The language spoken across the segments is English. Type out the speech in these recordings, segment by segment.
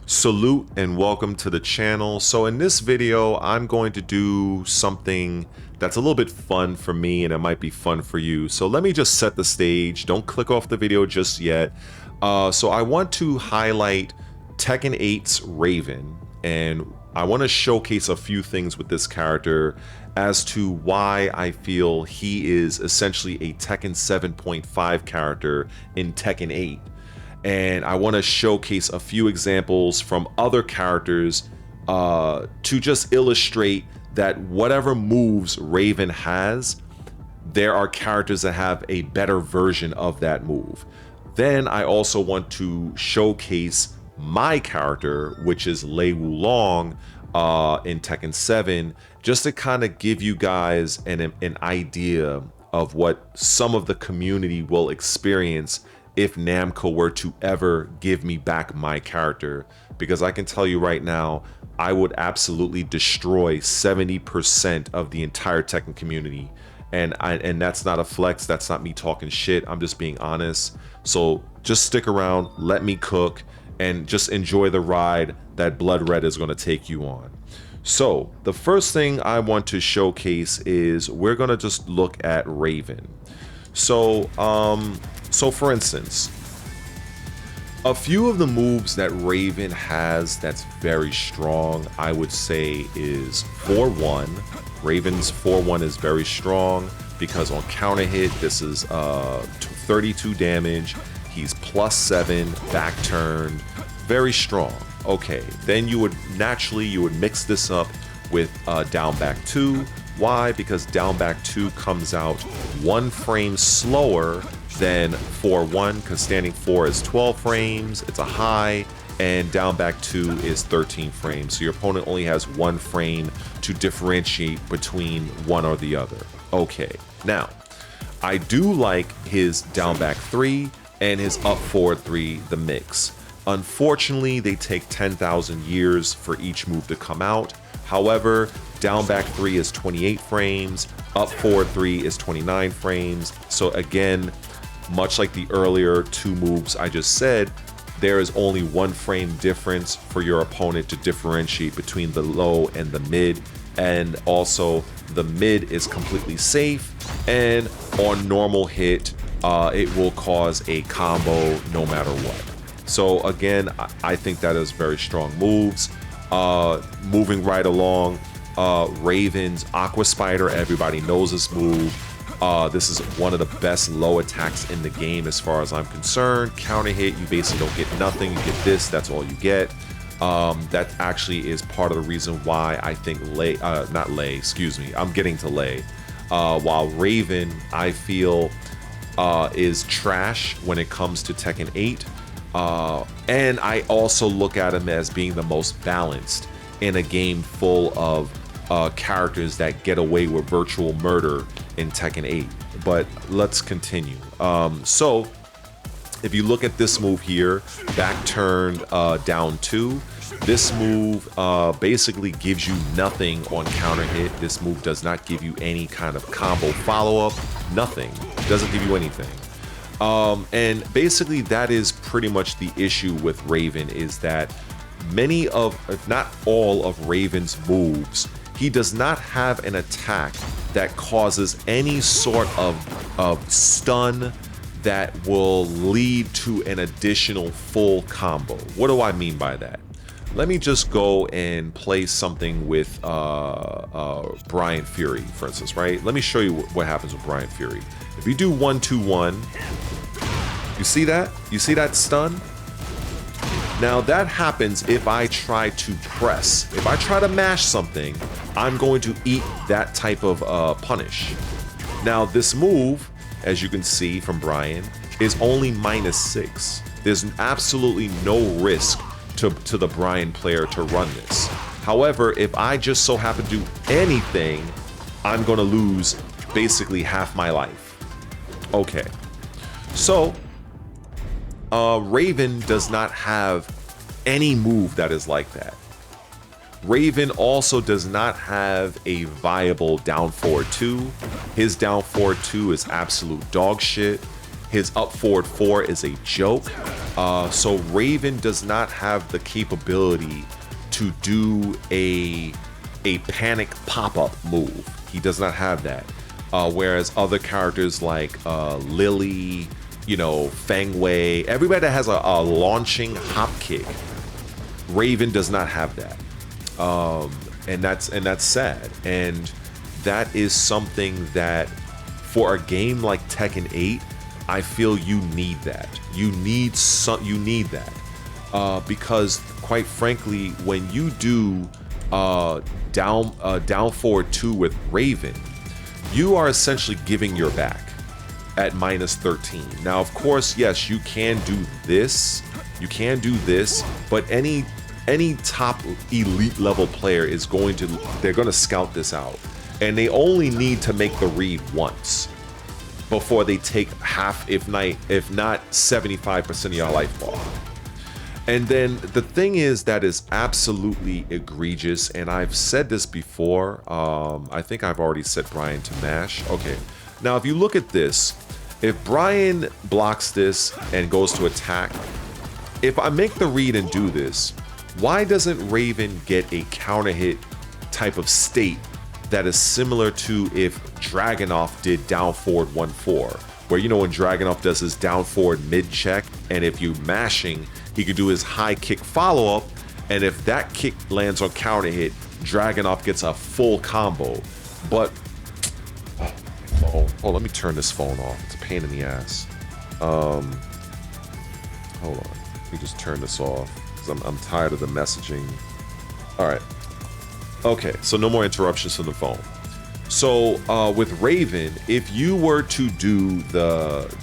Salute and welcome to the channel. So in this video, I'm going to do something that's a little bit fun for me and it might be fun for you. So let me just set the stage. Don't click off the video just yet. So I want to highlight Tekken 8's Raven, and I want to showcase a few things with this character as to why I feel he is essentially a Tekken 7.5 character in Tekken 8. And I want to showcase a few examples from other characters to just illustrate that whatever moves Raven has, there are characters that have a better version of that move. Then I also want to showcase my character, which is Lei in Tekken 7, just to kind of give you guys an idea of what some of the community will experience if Namco were to ever give me back my character, because I can tell you right now, I would absolutely destroy 70% of the entire Tekken community. And that's not a flex, that's not me talking shit, I'm just being honest. So just stick around, let me cook, and just enjoy the ride that Blood Red is gonna take you on. So the first thing I want to showcase is we're gonna just look at Raven. So for instance, a few of the moves that Raven has that's very strong, I would say, is 4-1. Raven's 4-1 is very strong because on counter hit, this is 32 damage. He's +7, back turned, very strong. Okay, then you would mix this up with down back 2. Why? Because down back 2 comes out 1 frame slower than 4-1, because standing 4 is 12 frames, it's a high, and down back 2 is 13 frames. So your opponent only has 1 frame to differentiate between one or the other. Okay, now, I do like his down back 3 and his up forward 3, the mix. Unfortunately, they take 10,000 years for each move to come out. However, down back 3 is 28 frames, up forward 3 is 29 frames. So again, much like the earlier 2 moves I just said, there is only 1 frame difference for your opponent to differentiate between the low and the mid. And also the mid is completely safe, and on normal hit, it will cause a combo no matter what. So again, I think that is very strong moves. Moving right along, Raven's Aqua Spider, everybody knows this move. This is one of the best low attacks in the game as far as I'm concerned. Counter hit, you basically don't get nothing, you get this, that's all you get. That actually is part of the reason why I think I'm getting to Lei. While Raven, I feel, is trash when it comes to Tekken 8. And I also look at him as being the most balanced in a game full of characters that get away with virtual murder in Tekken 8. But let's continue. So if you look at this move here, back turned down 2, this move basically gives you nothing on counter hit. This move does not give you any kind of combo follow-up, nothing. Doesn't give you anything. And basically that is pretty much the issue with Raven, is that many of, if not all of Raven's moves, he does not have an attack that causes any sort of stun that will lead to an additional full combo. What do I mean by that? Let me just go and play something with Brian Fury, for instance, right? Let me show you what happens with Brian Fury. If you do 1-2-1, you see that? You see that stun? Now that happens if I try to press. If I try to mash something, I'm going to eat that type of punish. Now this move, as you can see from Brian, is only -6. There's absolutely no risk to the Brian player to run this. However, if I just so happen to do anything, I'm gonna lose basically half my life. Okay, so Raven does not have any move that is like that. Raven also does not have a viable down forward 2. His down forward 2 is absolute dog shit. His up forward 4 is a joke. So Raven does not have the capability to do a panic pop-up move. He does not have that. Whereas other characters like Lily, you know, Feng Wei, everybody that has a launching hop kick, Raven does not have that. And that's sad. And that is something that for a game like Tekken 8, I feel you need that. You need that. Because quite frankly, when you do down forward 2 with Raven, you are essentially giving your back at -13. Now, of course, yes, you can do this. You can do this, but any top elite level player they're going to scout this out. And they only need to make the read once before they take half, if not 75% of your life bar. And then the thing is that is absolutely egregious, and I've said this before. I think I've already set Brian to mash. Okay, now if you look at this, if Brian blocks this and goes to attack, if I make the read and do this, why doesn't Raven get a counter hit type of state that is similar to if Dragunov did down forward 1-4, where, you know, when Dragunov does his down forward mid check, and if you mashing, he could do his high kick follow up, and if that kick lands on counter hit, Dragunov gets a full combo. But oh, let me turn this phone off. It's a pain in the ass. Hold on, let me just turn this off because I'm tired of the messaging. All right. Okay, so no more interruptions from the phone. So with Raven, if you were to do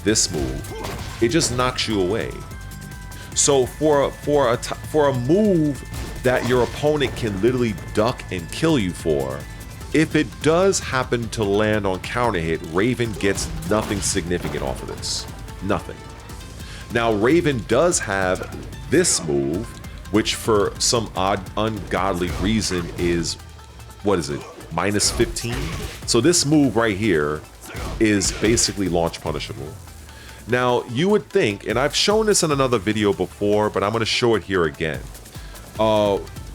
this move, it just knocks you away. So for a move that your opponent can literally duck and kill you for, if it does happen to land on counter hit, Raven gets nothing significant off of this. Nothing. Now Raven does have this move, which for some odd, ungodly reason is, what is it, -15? So this move right here is basically launch punishable. Now, you would think, and I've shown this in another video before, but I'm going to show it here again.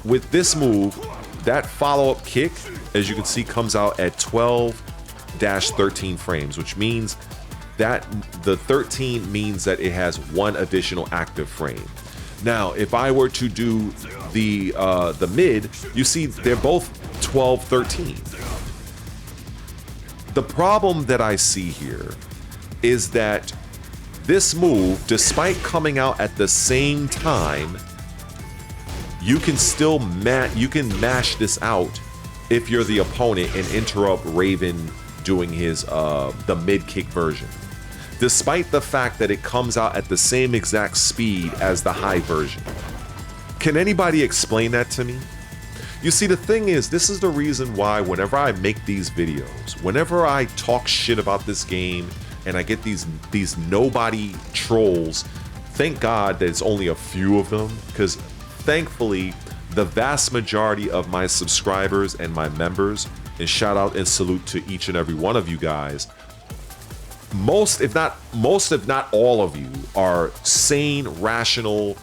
With this move, that follow-up kick, as you can see, comes out at 12-13 frames, which means that the 13 means that it has one additional active frame. Now, if I were to do the mid, you see they're both 12-13. The problem that I see here is that this move, despite coming out at the same time, you can still mash this out if you're the opponent and interrupt Raven doing his the mid kick version, despite the fact that it comes out at the same exact speed as the high version. Can anybody explain that to me? You see, the thing is, this is the reason why whenever I make these videos, whenever I talk shit about this game and I get these nobody trolls, thank God that it's only a few of them, because thankfully the vast majority of my subscribers and my members, and shout out and salute to each and every one of you guys, most if not all of you are sane, rational,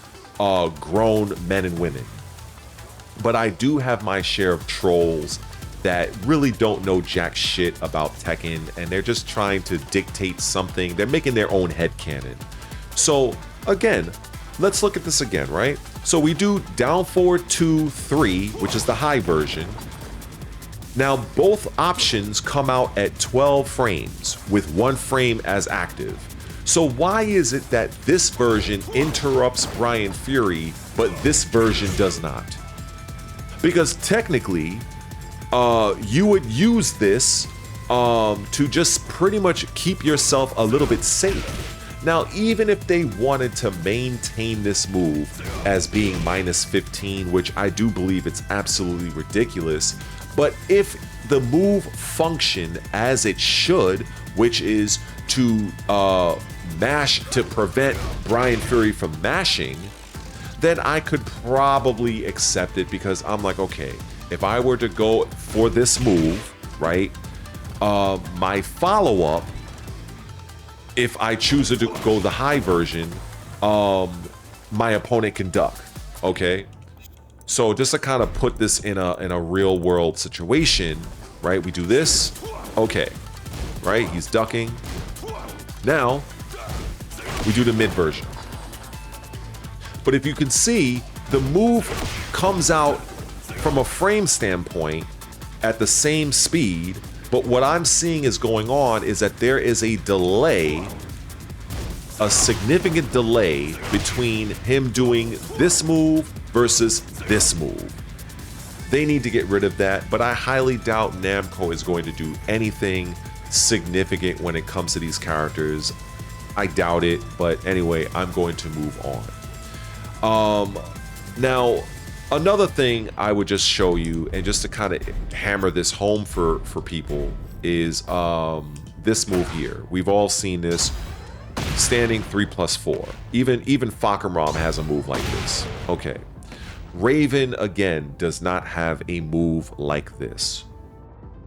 grown men and women. But I do have my share of trolls that really don't know jack shit about Tekken, and they're just trying to dictate something. They're making their own headcanon. So again, let's look at this again, right? So we do down forward 2, 3, which is the high version. Now both options come out at 12 frames with 1 frame as active. So why is it that this version interrupts Brian Fury, but this version does not? Because technically, you would use this to just pretty much keep yourself a little bit safe. Now, even if they wanted to maintain this move as being -15, which I do believe it's absolutely ridiculous, but if the move functioned as it should, which is to mash to prevent Brian Fury from mashing, then I could probably accept it, because I'm like, okay, if I were to go for this move, right, my follow-up if I choose to go the high version, my opponent can duck. Okay, so just to kind of put this in a real world situation, right? We do this. Okay, right? He's ducking. Now we do the mid version. But if you can see, the move comes out from a frame standpoint at the same speed, but what I'm seeing is going on is that there is a delay, a significant delay between him doing this move versus this move. They need to get rid of that, but I highly doubt Namco is going to do anything significant when it comes to these characters. I doubt it, but anyway, I'm going to move on. Now, another thing I would just show you, and just to kind of hammer this home for people, is this move here. We've all seen this, standing 3+4. Even Fakamram has a move like this. Okay, Raven again does not have a move like this.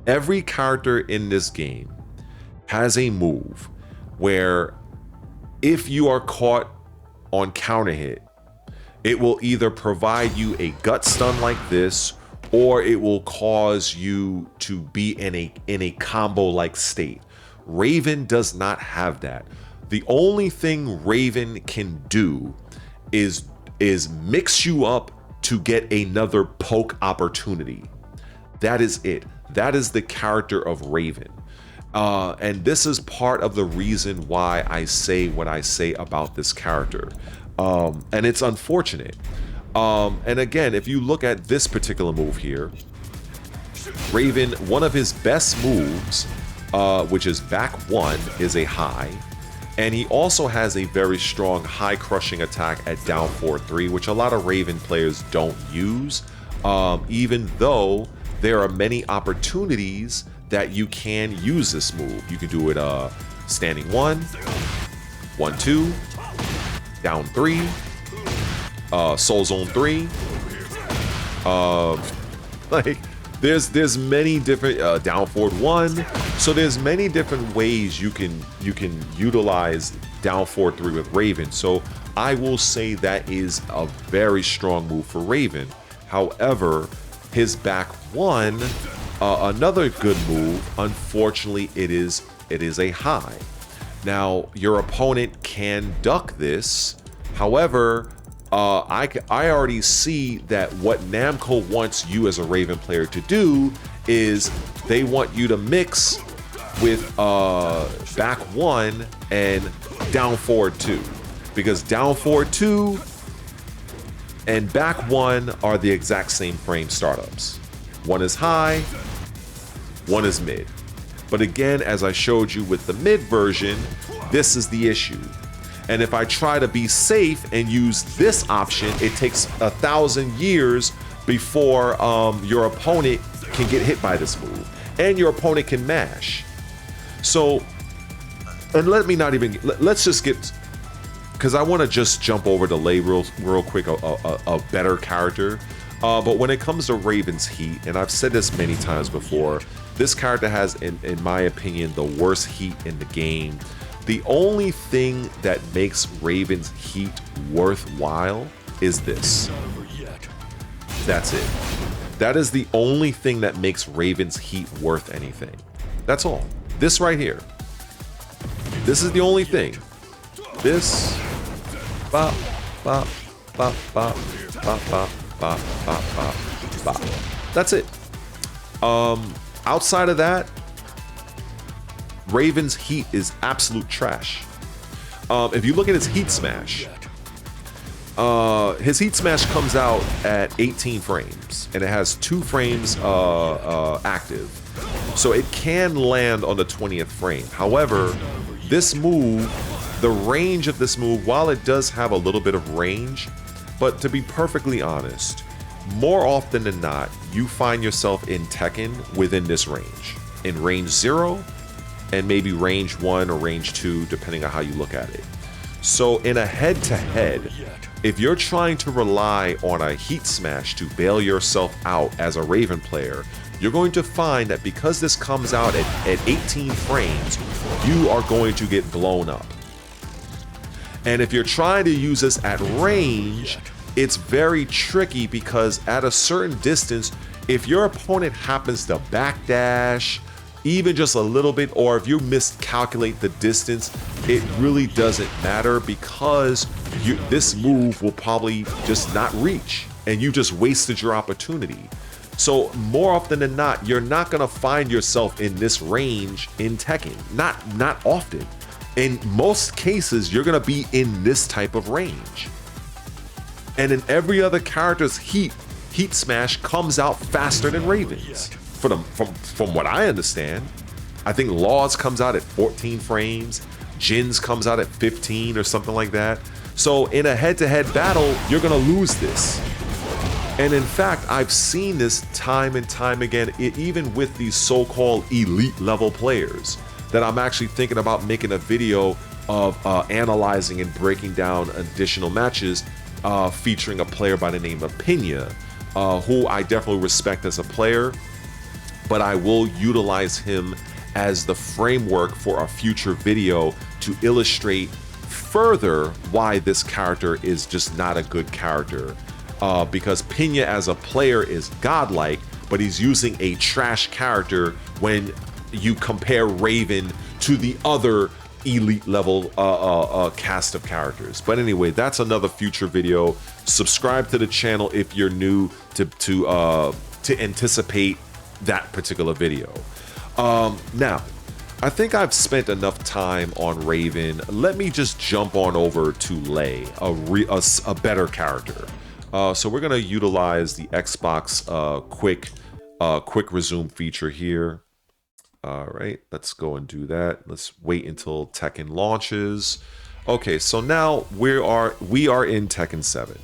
Every character in this game has a move where if you are caught on counter hit, it will either provide you a gut stun like this, or it will cause you to be in a combo like state. Raven does not have that. The only thing Raven can do is mix you up to get another poke opportunity. That is it. That is the character of Raven. And this is part of the reason why I say what I say about this character. And it's unfortunate. And again, if you look at this particular move here, Raven, one of his best moves, which is back 1, is a high. And he also has a very strong high crushing attack at down 4-3, which a lot of Raven players don't use, even though there are many opportunities that you can use this move. You can do it standing 1, 1-2, down 3, soul zone 3. Like there's many different down forward 1. So there's many different ways you can utilize down forward 3 with Raven. So I will say that is a very strong move for Raven. However, his back 1, another good move, unfortunately it is a high. Now, your opponent can duck this. However, I already see that what Namco wants you as a Raven player to do is they want you to mix with back 1 and down forward 2. Because down forward 2 and back 1 are the exact same frame startups. One is high, one is mid. But again, as I showed you with the mid version, this is the issue. And if I try to be safe and use this option, it takes 1,000 years before your opponent can get hit by this move. And your opponent can mash. So, and let's just get, because I want to just jump over to Lei real quick, a better character. But when it comes to Raven's heat, and I've said this many times before, this character has, in my opinion, the worst heat in the game. The only thing that makes Raven's heat worthwhile is this. That's it. That is the only thing that makes Raven's heat worth anything. That's all. This right here. This is the only thing. This. Bop, bop, bop, bop, bop, bop, bop, bop, bop, bop. That's it. Outside of that, Raven's heat is absolute trash. If you look at his heat smash comes out at 18 frames, and it has 2 frames active. So it can land on the 20th frame. However, this move, the range of this move, while it does have a little bit of range, but to be perfectly honest, more often than not, you find yourself in Tekken within this range. In range 0, and maybe range 1 or range 2, depending on how you look at it. So in a head-to-head, If you're trying to rely on a heat smash to bail yourself out as a Raven player, you're going to find that because this comes out at 18 frames, you are going to get blown up. And if you're trying to use this at range, it's very tricky because at a certain distance, if your opponent happens to backdash, even just a little bit, or if you miscalculate the distance, it really doesn't matter because this move will probably just not reach and you just wasted your opportunity. So more often than not, you're not gonna find yourself in this range in Tekken. Not often. In most cases, you're gonna be in this type of range. And in every other character's heat smash comes out faster than Raven's. From what I understand, I think Law's comes out at 14 frames, Jin's comes out at 15 or something like that. So in a head-to-head battle, you're gonna lose this. And in fact, I've seen this time and time again, even with these so-called elite level players, that I'm actually thinking about making a video of analyzing and breaking down additional matches featuring a player by the name of Pinya, who I definitely respect as a player, but I will utilize him as the framework for a future video to illustrate further why this character is just not a good character. Because Pinya as a player is godlike, but he's using a trash character when you compare Raven to the other elite level cast of characters. But anyway, that's another future video. Subscribe to the channel if you're new to anticipate that particular video. Now, I think I've spent enough time on Raven. Let me just jump on over to Lei, a better character. So we're gonna utilize the Xbox quick resume feature here. All right, let's go and do that. Let's wait until Tekken launches. Okay, so now we are in Tekken 7.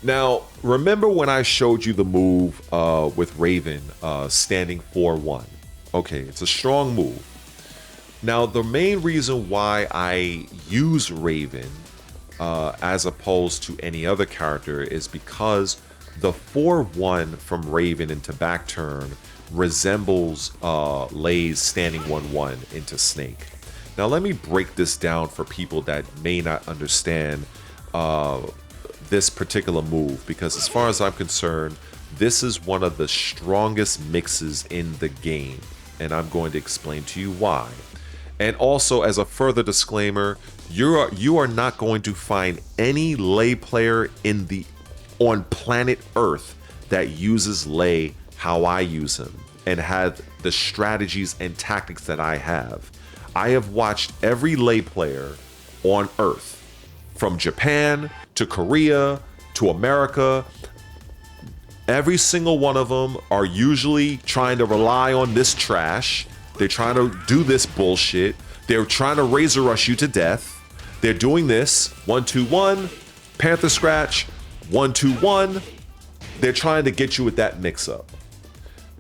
Now, remember when I showed you the move with Raven standing 4-1? Okay, it's a strong move. Now, the main reason why I use Raven as opposed to any other character is because the 4-1 from Raven into back turn resembles Lei's standing 1-1 into Snake. Now let me break this down for people that may not understand this particular move, because as far as I'm concerned, this is one of the strongest mixes in the game, and I'm going to explain to you why. And also, as a further disclaimer, you are not going to find any Lei player on planet Earth that uses Lei how I use him and have the strategies and tactics that I have. I have watched every Lei player on Earth, from Japan to Korea to America. Every single one of them are usually trying to rely on this trash. They're trying to do this bullshit. They're trying to razor rush you to death. They're doing this 1-2-1, Panther Scratch, 1-2-1. They're trying to get you with that mix-up.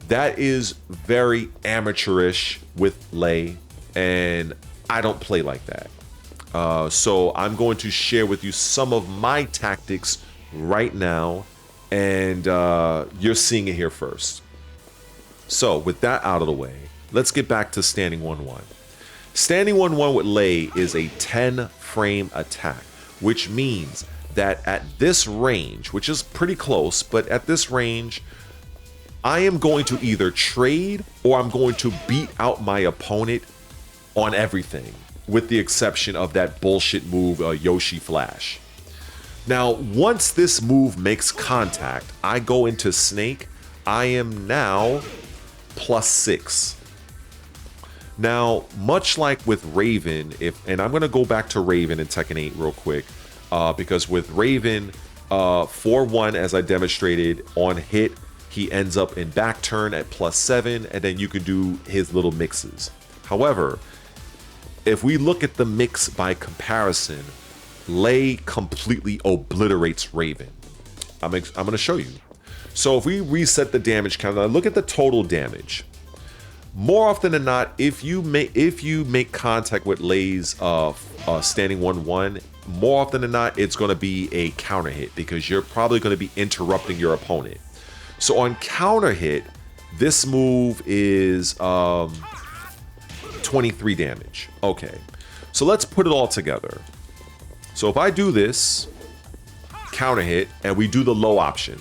That is very amateurish with Lei, and I don't play like that. So I'm going to share with you some of my tactics right now, and you're seeing it here first. So with that out of the way, let's get back to standing 1-1. Standing 1-1 with Lei is a 10 frame attack, which means that at this range, which is pretty close, but at this range, I am going to either trade or I'm going to beat out my opponent on everything, with the exception of that bullshit move, Yoshi Flash. Now, once this move makes contact, I go into Snake. I am now +6. Now, much like with Raven, and I'm going to go back to Raven in Tekken 8 real quick, because with Raven, 4-1, as I demonstrated, on hit, he ends up in back turn at +7, and then you can do his little mixes. However, if we look at the mix by comparison, Lei completely obliterates Raven. I'm going to show you. So if we reset the damage count, now look at the total damage. More often than not, if you make contact with Lei's standing 1-1, more often than not, it's going to be a counter hit because you're probably going to be interrupting your opponent. So on counter hit, this move is 23 damage. Okay, so let's put it all together. So if I do this, counter hit, and we do the low option,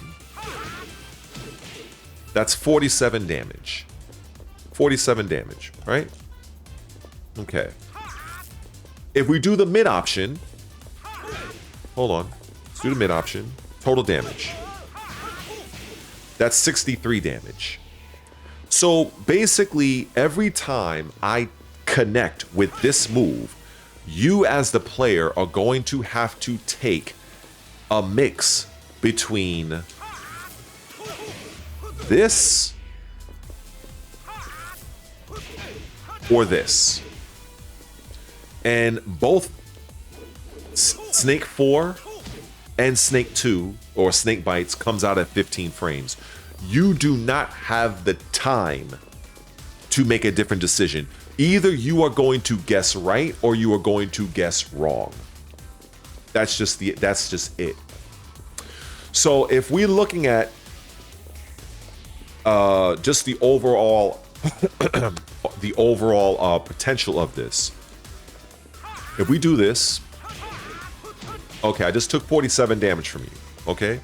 that's 47 damage. 47 damage, right? Okay. If we do the mid option, hold on, let's do the mid option, total damage. That's 63 damage. So basically, every time I connect with this move, you as the player are going to have to take a mix between this or this. And both Snake 4 and Snake 2, or Snake Bites, comes out at 15 frames. You do not have the time to make a different decision. Either you are going to guess right or you are going to guess wrong. That's just it. So if we're looking at just the overall potential of this, if we do this, okay, I just took 47 damage from you. Okay,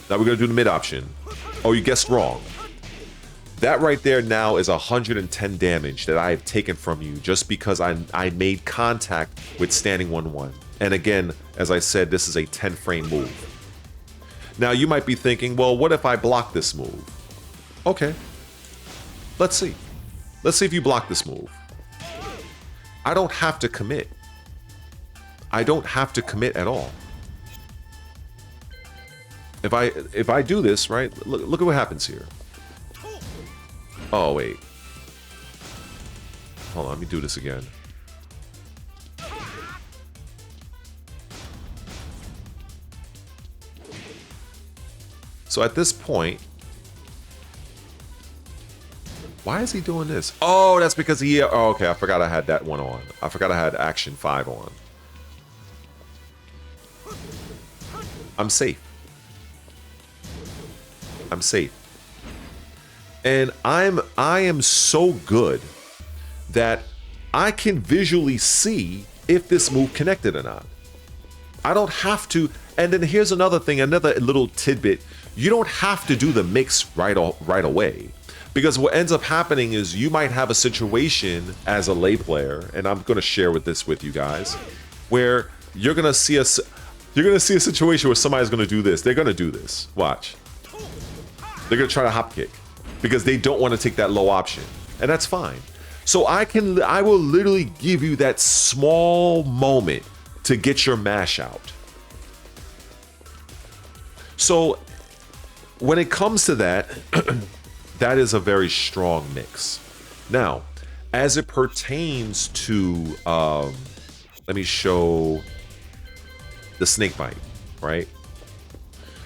now we're gonna do the mid option. Oh, you guessed wrong. That right there now is 110 damage that I have taken from you just because I made contact with standing 1-1. And again, as I said, this is a 10 frame move. Now you might be thinking, well, what if I block this move? Okay, let's see. Let's see if you block this move. I don't have to commit. I don't have to commit at all. If I do this, right, look at what happens here. Oh, wait. Hold on, let me do this again. So at this point, why is he doing this? Oh, that's because he... Oh, okay, I forgot I had that one on. I forgot I had action 5 on. I'm safe. I'm safe. And I am so good that I can visually see if this move connected or not. I don't have to. And then here's another thing, another little tidbit. You don't have to do the mix right away. Because what ends up happening is you might have a situation as a Lei player, and I'm going to share this with you guys, where you're going to see a situation where somebody's going to do this. They're going to do this. Watch. They're going to try to hop kick because they don't want to take that low option, and that's fine. So I will literally give you that small moment to get your mash out. So when it comes to that, that is a very strong mix. Now, as it pertains to, let me show the snake bite, right?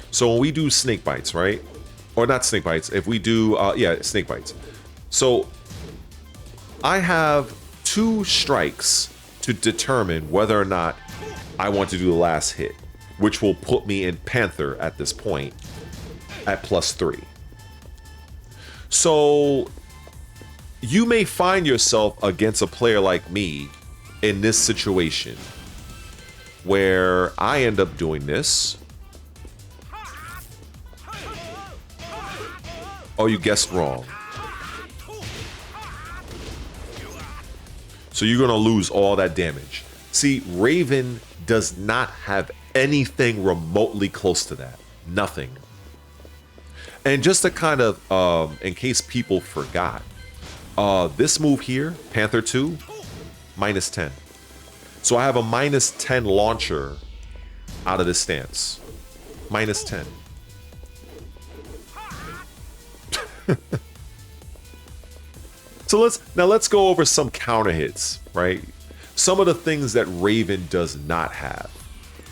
So when we do snake bites, right? Or not snake bites, if we do, yeah, snake bites. So I have 2 strikes to determine whether or not I want to do the last hit, which will put me in Panther at this point at +3. So you may find yourself against a player like me in this situation where I end up doing this. Oh, you guessed wrong. So you're gonna lose all that damage. See, Raven does not have anything remotely close to that. Nothing. And just to kind of, in case people forgot, this move here, Panther 2, -10. So I have a -10 launcher out of this stance. -10. So let's go over some counter hits, right? Some of the things that Raven does not have.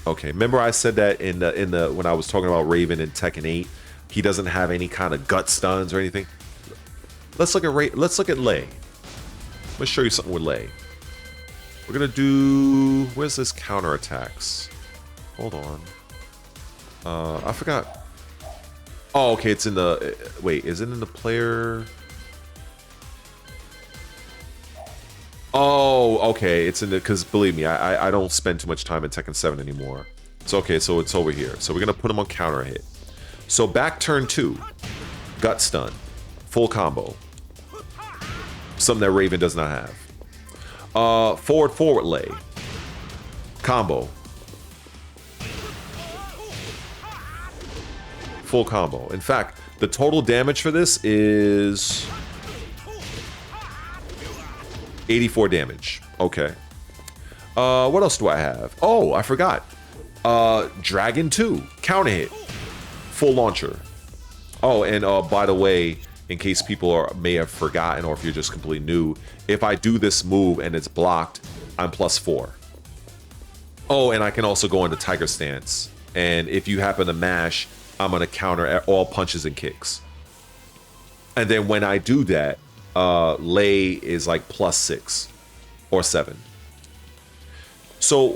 Okay, remember I said that in the when I was talking about Raven in Tekken 8, he doesn't have any kind of gut stuns or anything. Let's look at Lei. Let's show you something with Lei. We're gonna do, where's this counterattacks? Hold on. I forgot. Oh, okay, it's in the, wait, is it in the player? Oh, okay, it's in the, because believe me, I don't spend too much time in Tekken 7 anymore. It's okay, so it's over here. So we're gonna put him on counter hit. So back turn 2, gut stun, full combo. Something that Raven does not have. Forward lay, combo. Full combo. In fact, the total damage for this is 84 damage. Okay. What else do I have? Oh, I forgot. Dragon 2, counter hit, full launcher. Oh, and by the way, in case people may have forgotten, or if you're just completely new, if I do this move and it's blocked, I'm +4. Oh, and I can also go into Tiger Stance. And if you happen to mash, I'm gonna counter all punches and kicks. And then when I do that, Lei is like +6 or 7. So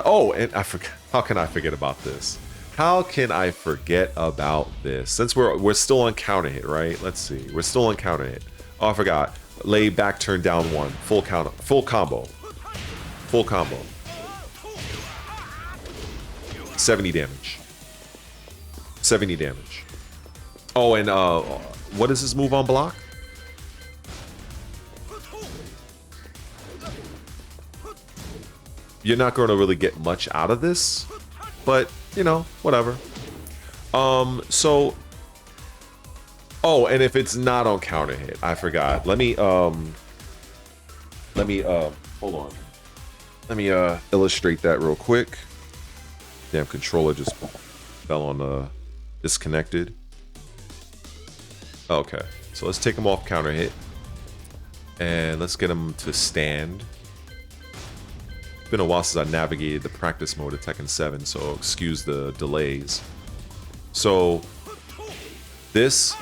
oh, and I forgot. How can I forget about this? How can I forget about this? Since we're still on counter hit, right? Let's see. We're still on counter hit. Oh, I forgot. Lei back turn down 1. Full counter. Full combo. Full combo. 70 damage. 70 damage. Oh, and what is his move on block? You're not going to really get much out of this, but you know, whatever. So, oh, and if it's not on counter hit, I forgot. Let me hold on. Let me illustrate that real quick. Damn, controller just fell on the disconnected. Okay, so let's take him off counter hit, and let's get him to stand. It's been a while since I navigated the practice mode of Tekken 7, so excuse the delays. So this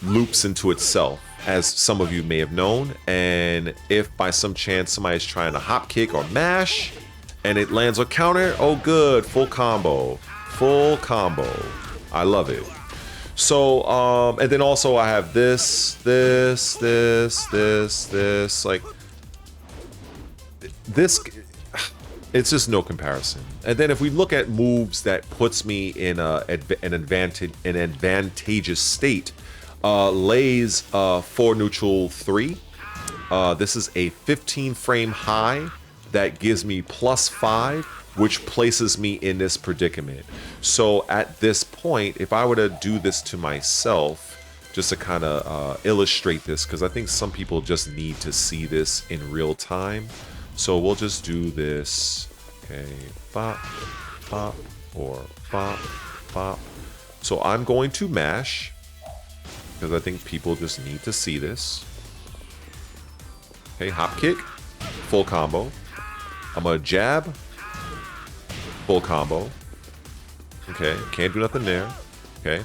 loops into itself, as some of you may have known, and if by some chance somebody's trying to hop kick or mash and it lands on counter, oh good, full combo. Full combo. I love it. So, and then also I have this, like, this, it's just no comparison. And then if we look at moves that puts me in an advantageous state, Lei's 4 neutral 3. This is a 15 frame high that gives me +5, which places me in this predicament. So at this point, if I were to do this to myself, just to kind of illustrate this, because I think some people just need to see this in real time. So we'll just do this. Okay, bop, bop, or bop, bop. So I'm going to mash, because I think people just need to see this. Okay, hop kick, full combo. I'm gonna jab, full combo. Okay, can't do nothing there. Okay.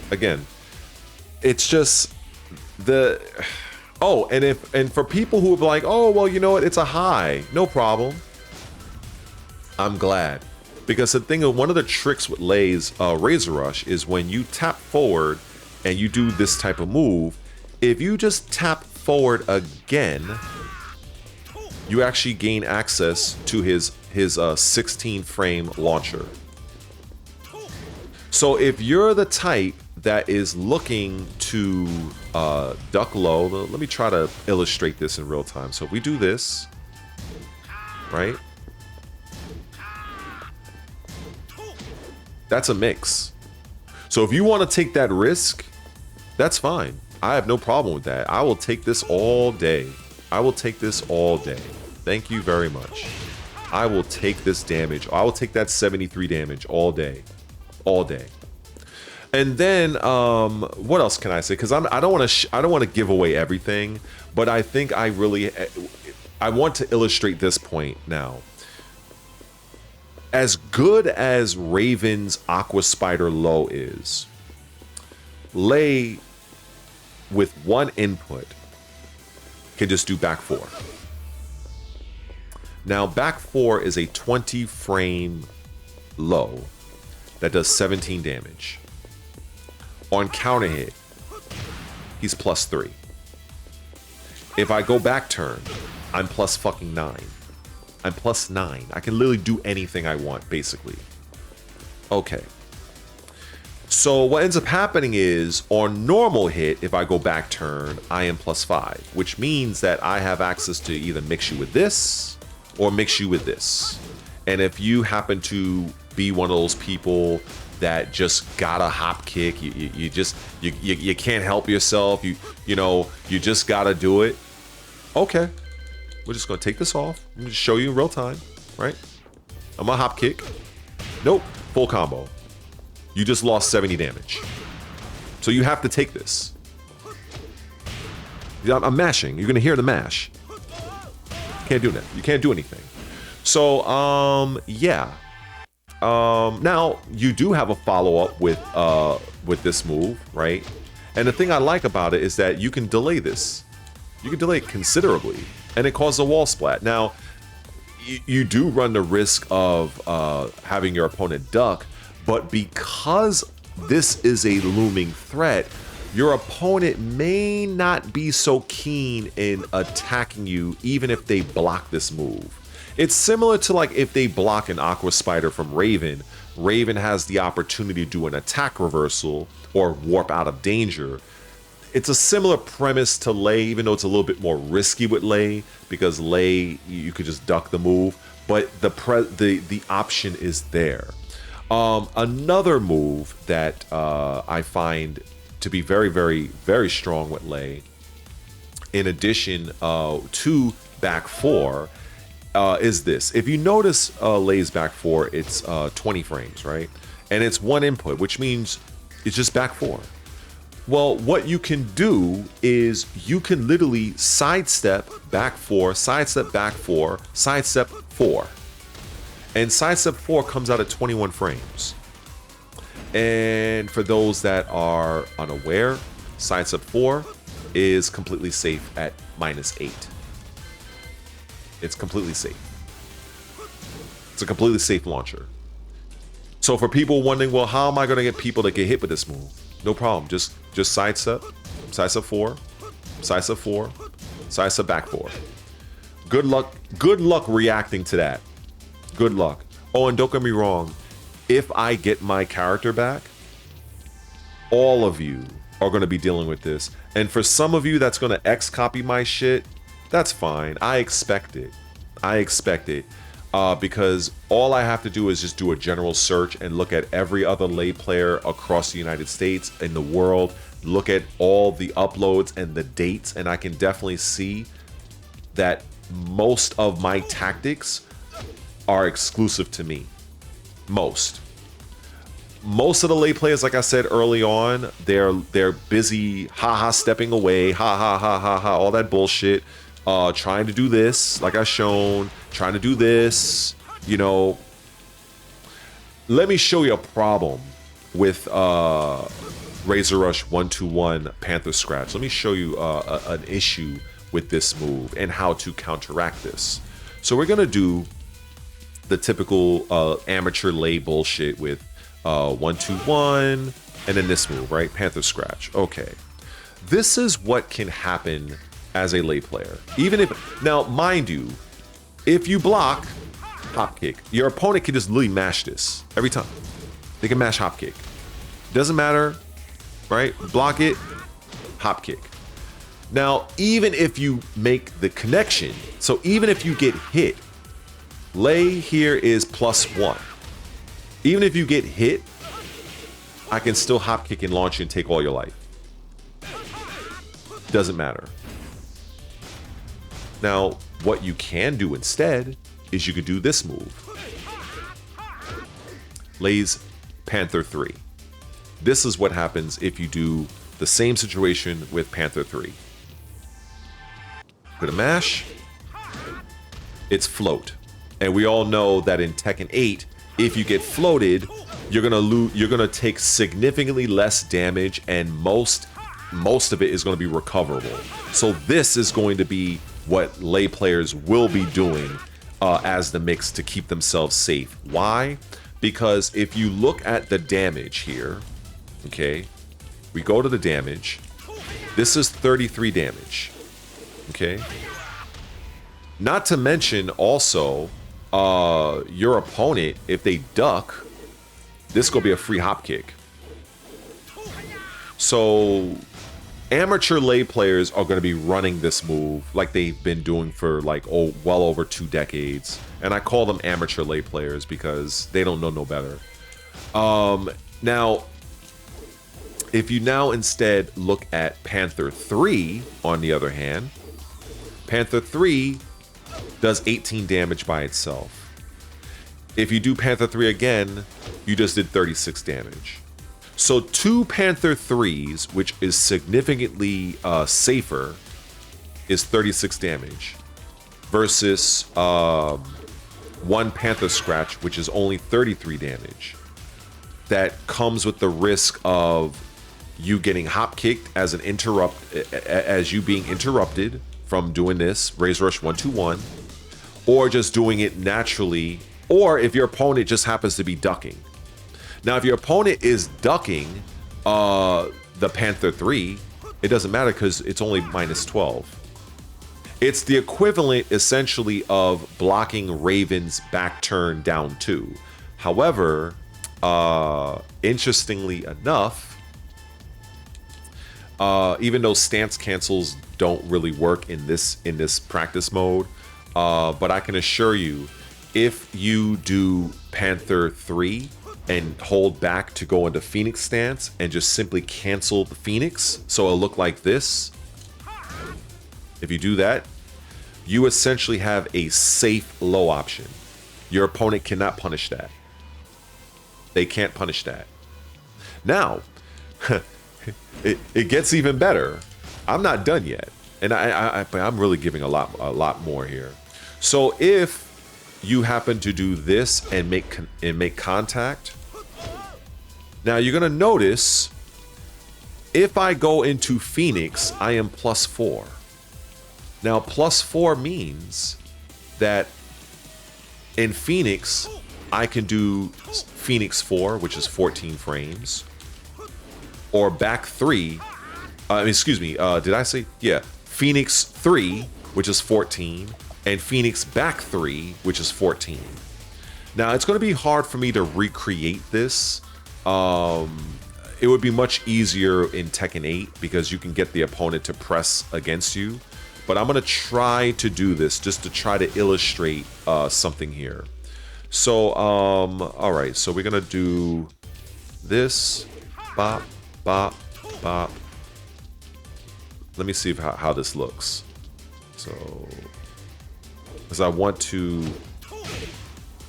Again, it's just the... Oh, and for people who are like, oh, well, you know what, it's a high, no problem. I'm glad. Because the thing, one of the tricks with Lei's Razor Rush is when you tap forward and you do this type of move, if you just tap forward again, you actually gain access to his 16 frame launcher. So if you're the type that is looking to duck low, let me try to illustrate this in real time. So if we do this, right? That's a mix. So if you want to take that risk, that's fine. I have no problem with that. I will take this all day. I will take this all day. Thank you very much. I will take this damage. I will take that 73 damage all day. All day. And then what else can I say? Because I don't want to give away everything, but I think I want to illustrate this point now. As good as Raven's Aqua Spider Low is, Lei with one input can just do back 4. Now, back 4 is a 20 frame low that does 17 damage. On counter hit, he's +3. If I go back turn, I'm plus fucking 9. I'm +9. I can literally do anything I want, basically. Okay. So what ends up happening is, on normal hit, if I go back turn, I am +5, which means that I have access to either mix you with this or mix you with this. And if you happen to be one of those people that just gotta hop kick, you can't help yourself, you just gotta do it. Okay, we're just gonna take this off. I'm gonna show you in real time, right? I'm gonna hop kick. Nope, full combo. You just lost 70 damage. So you have to take this. I'm mashing. You're gonna hear the mash. Can't do that. You can't do anything. So yeah. Now you do have a follow-up with this move, right? And the thing I like about it is that you can delay this. You can delay it considerably, and it causes a wall splat. Now, you do run the risk of having your opponent duck, but because this is a looming threat, your opponent may not be so keen in attacking you, even if they block this move. It's similar to like if they block an Aqua Spider from Raven. Raven has the opportunity to do an attack reversal or warp out of danger. It's a similar premise to Lei, even though it's a little bit more risky with Lei, because Lei, you could just duck the move, but the option is there. Another move that I find to be very, very, very strong with Lei, in addition to back 4, is this. If you notice Lei's back 4, it's 20 frames, right? And it's one input, which means it's just back 4. Well, what you can do is you can literally sidestep back 4, sidestep back 4, sidestep 4. And sidestep 4 comes out at 21 frames. And for those that are unaware, sidestep 4 is completely safe at -8. It's completely safe. It's a completely safe launcher. So for people wondering, well, how am I going to get people to get hit with this move? No problem. Just sidestep 4, sidestep 4, sidestep back 4. Good luck reacting to that. Good luck. Oh, and don't get me wrong. If I get my character back, all of you are going to be dealing with this. And for some of you that's going to X copy my shit, that's fine. I expect it. I expect it. Because all I have to do is just do a general search and look at every other Lei player across the United States, in the world, look at all the uploads and the dates, and I can definitely see that most of my tactics are exclusive to me. Most of the Lei players, like I said early on, they're busy haha stepping away, ha ha ha ha ha, all that bullshit. Trying to do this, like I've shown, trying to do this, Let me show you a problem with Razor Rush 121 Panther Scratch. Let me show you an issue with this move and how to counteract this. So we're going to do the typical amateur Lei bullshit with 121 and then this move, right? Panther Scratch. Okay. This is what can happen as a Lei player. Even if, now mind you, if you block hop kick, your opponent can just literally mash this every time. They can mash hop kick. Doesn't matter, right? Block it, hop kick. Now, even if you make the connection, so even if you get hit, Lei here is +1. Even if you get hit, I can still hop kick and launch you and take all your life. Doesn't matter. Now, what you can do instead is you could do this move. Lei's Panther 3. This is what happens if you do the same situation with Panther 3. Put a mash. It's float. And we all know that in Tekken 8, if you get floated, you're gonna take significantly less damage, and most most of it is going to be recoverable. So this is going to be what Lei players will be doing as the mix to keep themselves safe. Why? Because if you look at the damage here, okay, we go to the damage. This is 33 damage, okay? Not to mention also, your opponent, if they duck, this is gonna be a free hop kick. So amateur Lei players are going to be running this move like they've been doing for like well over 2 decades, and I call them amateur Lei players because they don't know no better. Now if you now instead look at Panther 3, on the other hand, Panther 3 does 18 damage by itself. If you do Panther 3 again, you just did 36 damage. So 2 Panther 3s, which is significantly safer, is 36 damage, versus 1 Panther Scratch, which is only 33 damage. That comes with the risk of you getting hop kicked as you being interrupted from doing this Razor Rush 1-2-1, or just doing it naturally, or if your opponent just happens to be ducking. Now, if your opponent is ducking the Panther 3, it doesn't matter because it's only -12. It's the equivalent, essentially, of blocking Raven's back turn down 2. However, interestingly enough, even though stance cancels don't really work in this practice mode, but I can assure you, if you do Panther 3 and hold back to go into Phoenix stance and just simply cancel the Phoenix, so it'll look like this. If you do that, you essentially have a safe low option. Your opponent cannot punish that. They can't punish that. Now, it gets even better. I'm not done yet, and I'm really giving a lot more here. So if you happen to do this and make contact, now you're gonna notice if I go into Phoenix, I am +4. Now +4 means that in Phoenix I can do Phoenix 4, which is 14 frames, or back 3. Excuse me, did I say? Yeah, Phoenix 3, which is 14, and Phoenix back 3, which is 14. Now it's going to be hard for me to recreate this. It would be much easier in Tekken 8 because you can get the opponent to press against you. But I'm going to try to do this just to try to illustrate something here. So, all right, so we're going to do this. Bop, bop, bop. Let me see how this looks. So, because I want to...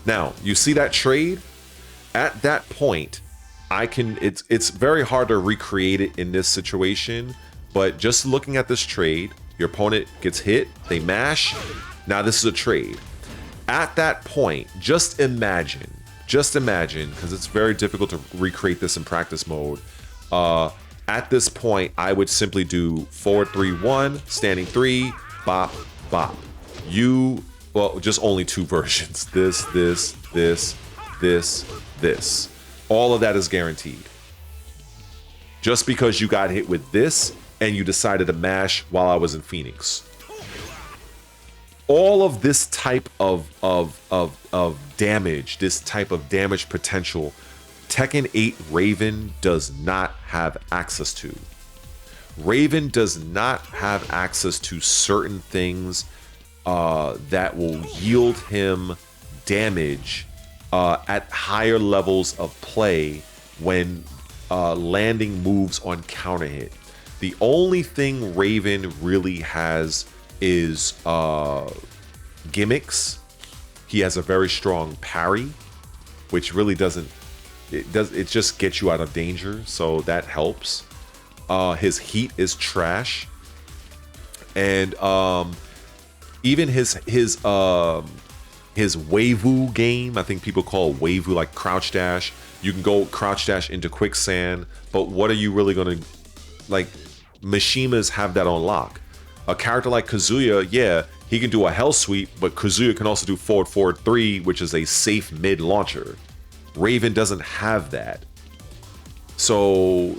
Now, you see that trade? At that point, I can... It's very hard to recreate it in this situation, but just looking at this trade, your opponent gets hit, they mash. Now this is a trade. At that point, just imagine, because it's very difficult to recreate this in practice mode. At this point, I would simply do forward 3-1, standing 3, bop, bop. Well, just only 2 versions. This. All of that is guaranteed. Just because you got hit with this and you decided to mash while I was in Phoenix. All of this type of damage, this type of damage potential, Tekken 8 Raven does not have access to. Raven does not have access to certain things that will yield him damage at higher levels of play when landing moves on counter hit. The only thing Raven really has is gimmicks. He has a very strong parry, which really doesn't... It just gets you out of danger, so that helps. His heat is trash, and even his Waivu game, I think people call it Waivu, like crouch dash. You can go crouch dash into quicksand, but what are you really gonna like? Mishimas have that on lock. A character like Kazuya, yeah, he can do a hell sweep, but Kazuya can also do forward 3, which is a safe mid launcher. Raven doesn't have that. So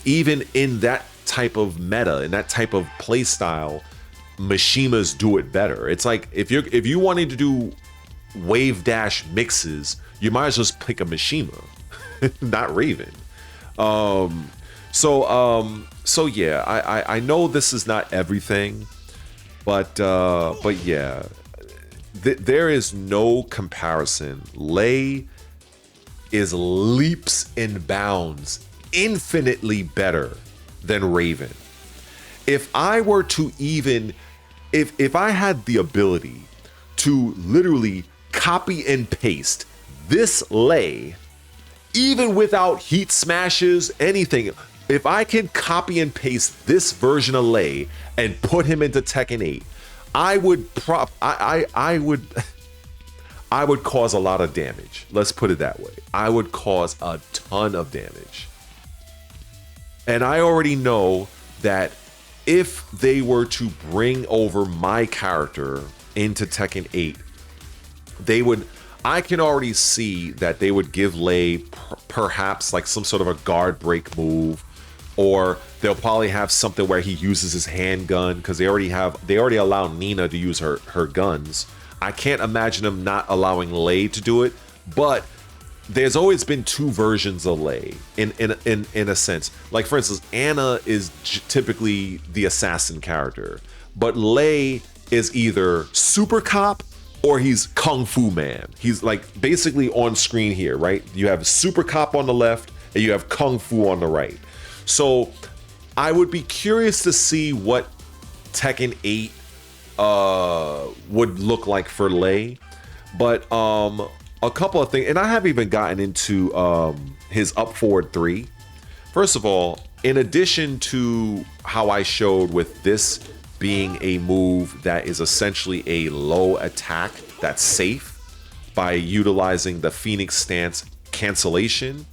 even in that type of meta, in that type of play style, Mishimas do it better. It's like if you wanted to do wave dash mixes, you might as well just pick a Mishima, not Raven. So yeah, I know this is not everything, but yeah, there is no comparison. Lei is leaps and bounds infinitely better than Raven. If I were to even, if I had the ability to literally copy and paste this Lei, even without heat smashes, anything, if I can copy and paste this version of Lei and put him into Tekken 8, I would cause a lot of damage. Let's put it that way. I would cause a ton of damage. And I already know that if they were to bring over my character into Tekken 8, I can already see that they would give Lei perhaps like some sort of a guard break move, or they'll probably have something where he uses his handgun, because they already allow Nina to use her guns. I can't imagine them not allowing Lei to do it, but there's always been two versions of Lei in a sense. Like for instance, Anna is typically the assassin character, but Lei is either super cop or he's kung fu man. He's like basically on screen here, right? You have super cop on the left and you have kung fu on the right. So I would be curious to see what Tekken 8 would look like for Lei. But a couple of things, and I haven't even gotten into his up forward 3. First of all, in addition to how I showed with this being a move that is essentially a low attack that's safe by utilizing the Phoenix stance cancellation,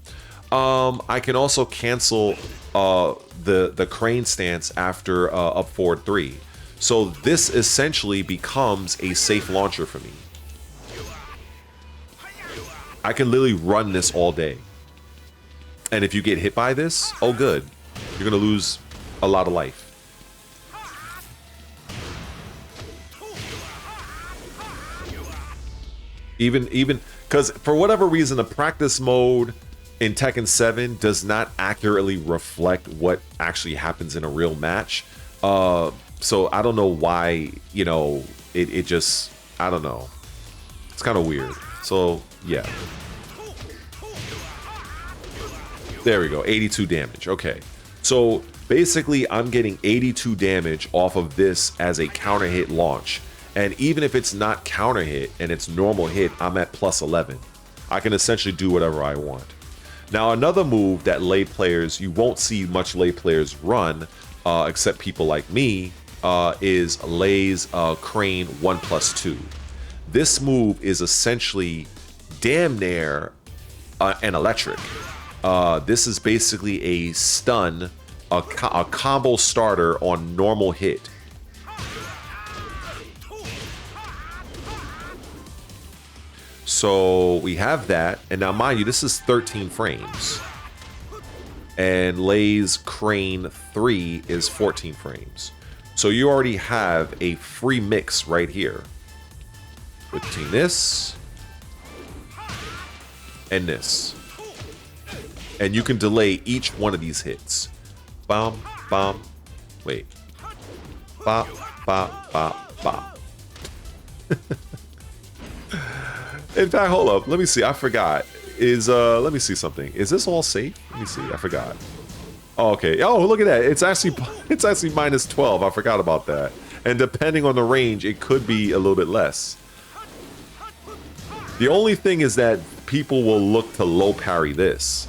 I can also cancel the crane stance after up forward 3. So this essentially becomes a safe launcher for me. I can literally run this all day. And if you get hit by this, oh good, you're gonna lose a lot of life. Even because for whatever reason, the practice mode in Tekken 7 does not accurately reflect what actually happens in a real match. So I don't know why, you know, it just, I don't know. It's kind of weird. So yeah. There we go, 82 damage. Okay. So basically I'm getting 82 damage off of this as a counter hit launch. And even if it's not counter hit and it's normal hit, I'm at plus 11. I can essentially do whatever I want. Now, another move that Lei players, you won't see much Lei players run, except people like me, is Lei's Crane 1+2. This move is essentially damn near an electric. This is basically a stun, a combo starter on normal hit. So we have that, and now mind you, this is 13 frames. And Lei's Crane 3 is 14 frames. So you already have a free mix right here between this and this. And you can delay each one of these hits. Bam, bam, wait. Bop, bop, bop, bop. In fact, hold up. Let me see. I forgot. Let me see something. Is this all safe? Let me see. I forgot. Oh, okay. Oh, look at that. It's actually minus 12. I forgot about that. And depending on the range, it could be a little bit less. The only thing is that people will look to low parry this.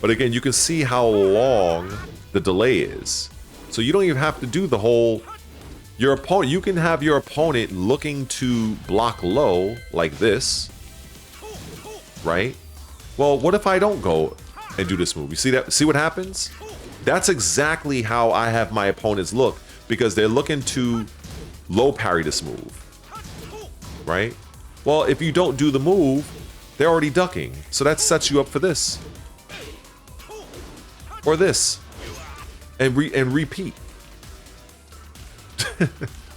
But again, you can see how long the delay is. So you don't even have to do the whole... Your opponent, you can have your opponent looking to block low like this, right? Well, what if I don't go and do this move? You see that? See what happens? That's exactly how I have my opponents look, because they're looking to low parry this move, right? Well, if you don't do the move, they're already ducking. So that sets you up for this. Or this. And repeat.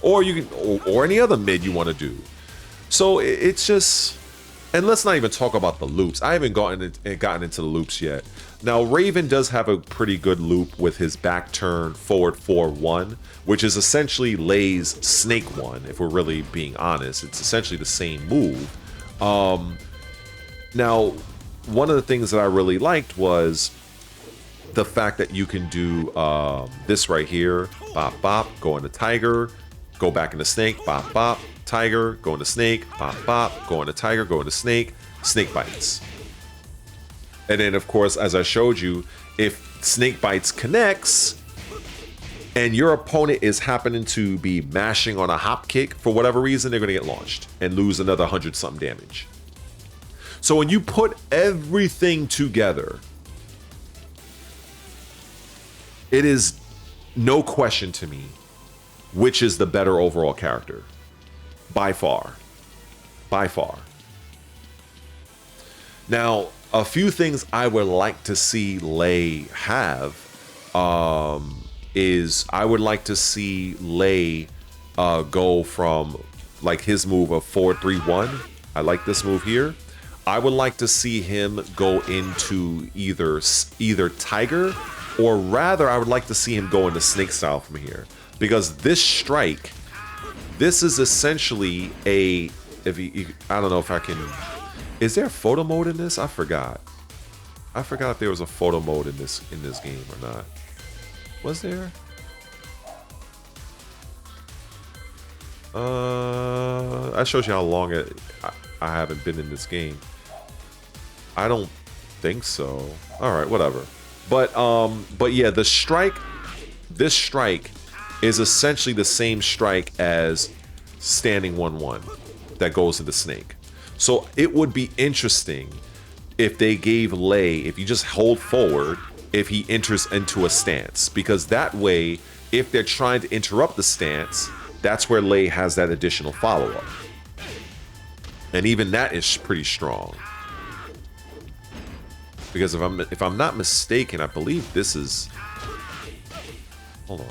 Or you can, or any other mid you want to do. So it's just, and let's not even talk about the loops. I haven't gotten into the loops yet. Now Raven does have a pretty good loop with his back turn forward 4-1, which is essentially Lei's Snake 1. If we're really being honest, it's essentially the same move. Now, one of the things that I really liked was the fact that you can do this right here, bop bop, go into Tiger, go back into Snake, bop bop, Tiger, go into Snake, bop bop, go into Tiger, go into Snake, Snake bites. And then of course, as I showed you, if Snake bites connects and your opponent is happening to be mashing on a hop kick, for whatever reason, they're gonna get launched and lose another 100-something damage. So when you put everything together, it is no question to me which is the better overall character. By far. By far. Now, a few things I would like to see Lei have is I would like to see Lei go from like his move of 4-3-1. I like this move here. I would like to see him go into either Tiger, or rather I would like to see him go into Snake style from here, because this strike, this is essentially a, I don't know if I can, is there a photo mode in this? I forgot if there was a photo mode in this game or not. Was there? That shows you how long I haven't been in this game. I don't think so. All right, whatever. But yeah, this strike is essentially the same strike as standing 1-1 that goes into Snake. So it would be interesting if they gave Lei, if you just hold forward, if he enters into a stance, because that way, if they're trying to interrupt the stance, that's where Lei has that additional follow-up. And even that is pretty strong. Because if I'm not mistaken, I believe this is, hold on.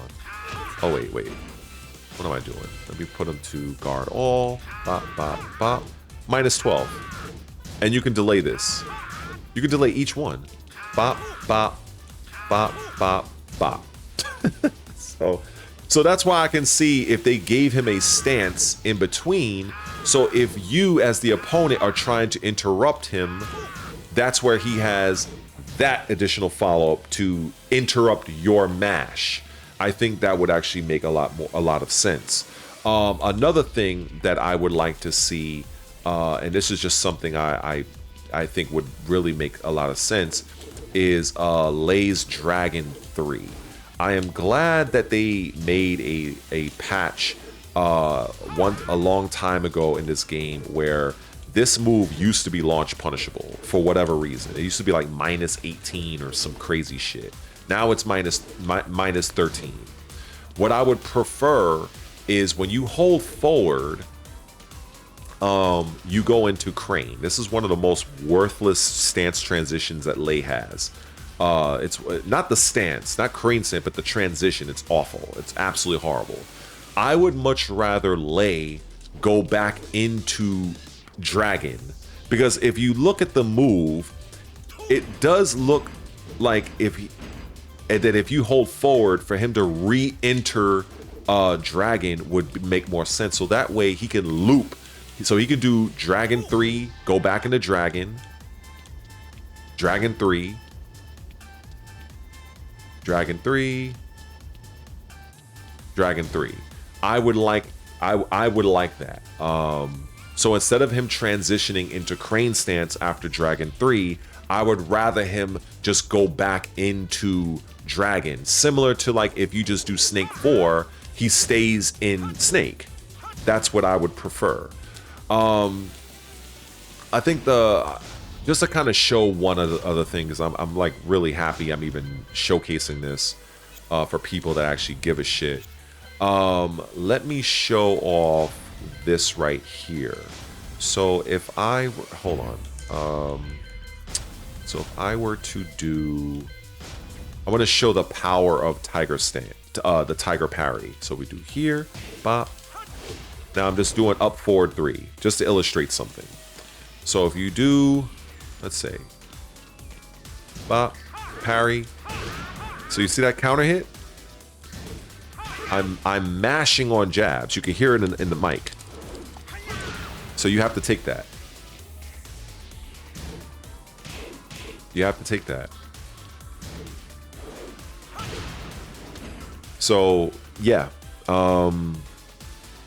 Oh wait. What am I doing? Let me put him to guard all. Bop, bop, bop. -12. And you can delay this. You can delay each one. Bop, bop, bop, bop, bop. So that's why I can see if they gave him a stance in between. So if you as the opponent are trying to interrupt him, that's where he has that additional follow-up to interrupt your mash. I think that would actually make a lot of sense. Another thing that I would like to see, and this is just something I think would really make a lot of sense, is Lei's Dragon 3. I am glad that they made a patch a long time ago in this game where this move used to be launch punishable for whatever reason. It used to be like -18 or some crazy shit. Now it's -13. What I would prefer is when you hold forward, you go into Crane. This is one of the most worthless stance transitions that Lei has. It's not the stance, not Crane stance, but the transition. It's awful. It's absolutely horrible. I would much rather Lei go back into Dragon, because if you look at the move, it does look like if you hold forward, for him to re-enter Dragon would make more sense. So that way he can loop. So he could do Dragon 3, go back into Dragon, Dragon 3, Dragon 3, Dragon 3. I would like that. So instead of him transitioning into Crane stance after Dragon 3, I would rather him just go back into Dragon. Similar to like if you just do Snake 4, he stays in Snake. That's what I would prefer. I think the just to kind of show one of the other things. I'm like really happy I'm even showcasing this for people that actually give a shit. Let me show off this right here. So if I hold on, so if I were to do, I want to show the power of Tiger Stand, the Tiger Parry. So we do here, bop. Now I'm just doing up, forward, 3, just to illustrate something. So if you do, let's say, bop, parry. So you see that counter hit? I'm mashing on jabs. You can hear it in the mic. So you have to take that. You have to take that. So yeah,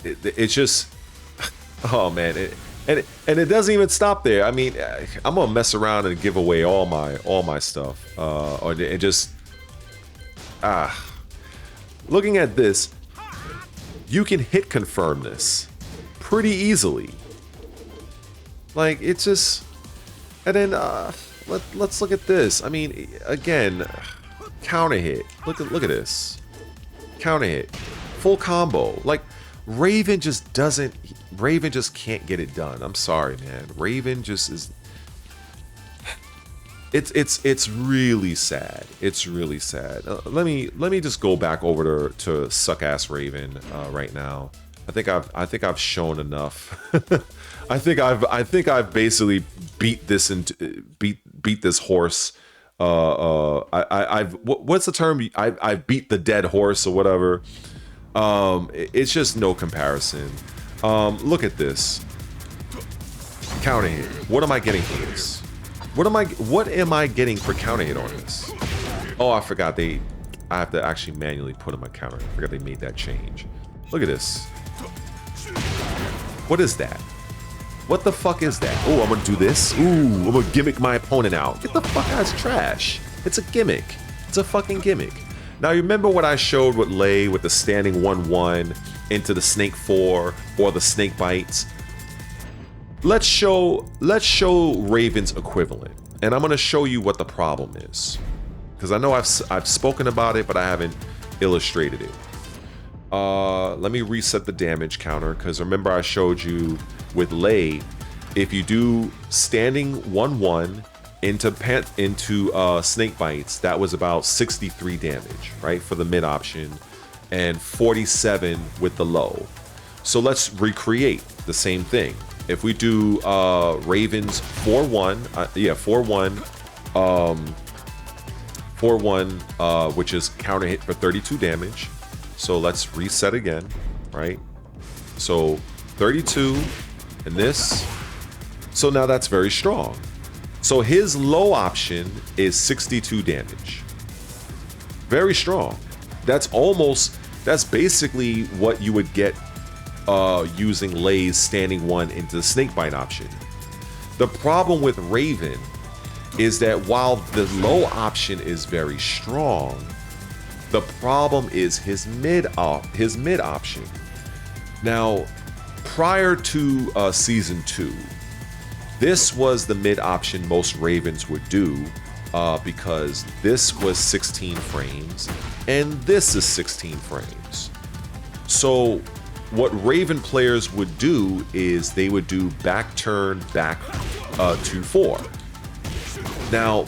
it's just, oh man, and it doesn't even stop there. I mean, I'm gonna mess around and give away all my stuff, and just looking at this, you can hit confirm this pretty easily. Like, it's just, and then let's look at this. I mean, again, counter hit. Look at this, counter hit, full combo. Like, Raven just can't get it done. I'm sorry, man. Raven just is. It's really sad. It's really sad. Let me just go back over to suck ass Raven right now. I think I've shown enough. I think I've basically beat this horse. What's the term? I beat the dead horse or whatever. It's just no comparison. Look at this. Counter hit. What am I getting for this? What am I getting for counter hit on this? Oh, I forgot I have to actually manually put in my counter. I forgot they made that change. Look at this. What is that? What the fuck is that? Oh, I'm gonna do this. Ooh, I'm gonna gimmick my opponent out. Get the fuck out, it's trash. It's a gimmick. It's a fucking gimmick. Now, you remember what I showed with Lei with the standing 1-1 into the snake 4 or the snake bites? Let's show Raven's equivalent, and I'm gonna show you what the problem is, because I know I've spoken about it, but I haven't illustrated it. Let me reset the damage counter, because remember I showed you with Lei, if you do standing 1-1 into snake bites, that was about 63 damage, right, for the mid option, and 47 with the low. So let's recreate the same thing. If we do Raven's 4-1, 4-1, which is counter hit for 32 damage. So let's reset again, right? So 32 and this. So now that's very strong. So his low option is 62 damage. Very strong. That's basically what you would get using Lei's standing 1 into the snakebite option. The problem with Raven is that while the low option is very strong, the problem is his mid option. Now, prior to season 2, this was the mid option most Ravens would do, because this was 16 frames and this is 16 frames. So what Raven players would do is they would do back turn back to 4. Now,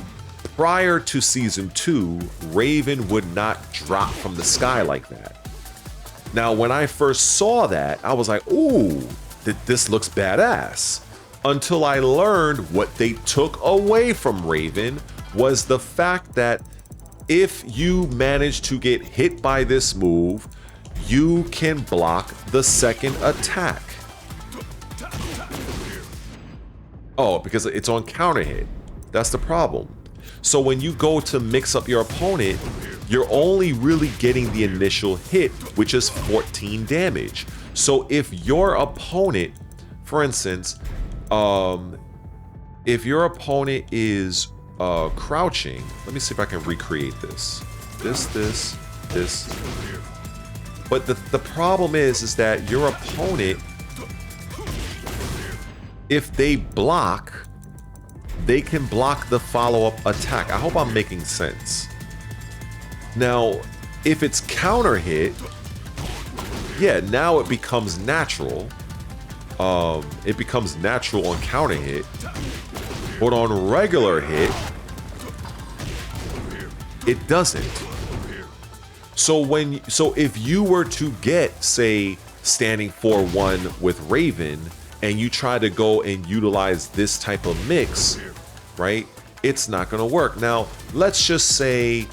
prior to season 2, Raven would not drop from the sky like that. Now, when I first saw that, I was like, ooh, this looks badass. Until I learned what they took away from Raven was the fact that if you manage to get hit by this move, you can block the second attack. Oh, because it's on counter hit. That's the problem. So when you go to mix up your opponent, you're only really getting the initial hit, which is 14 damage. So if your opponent, for instance, if your opponent is crouching, let me see if I can recreate this. This. But the problem is that your opponent, if they block, they can block the follow-up attack. I hope I'm making sense. Now, if it's counter hit, yeah, now it becomes natural. It becomes natural on counter hit, but on regular hit, it doesn't. So if you were to get, say, standing 4-1 with Raven, and you try to go and utilize this type of mix, right? It's not going to work. Now, let's just say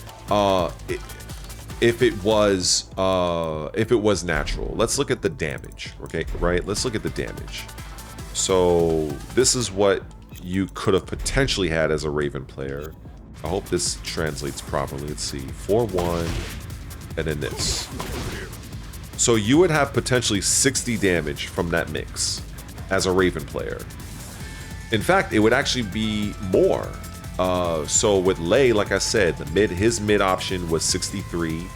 if it was natural. Let's look at the damage, okay? Right? Let's look at the damage. So this is what you could have potentially had as a Raven player. I hope this translates properly. Let's see, 4-1, and then this. So you would have potentially 60 damage from that mix as a Raven player. In fact, it would actually be more. So with Lei, like I said, his mid option was 63,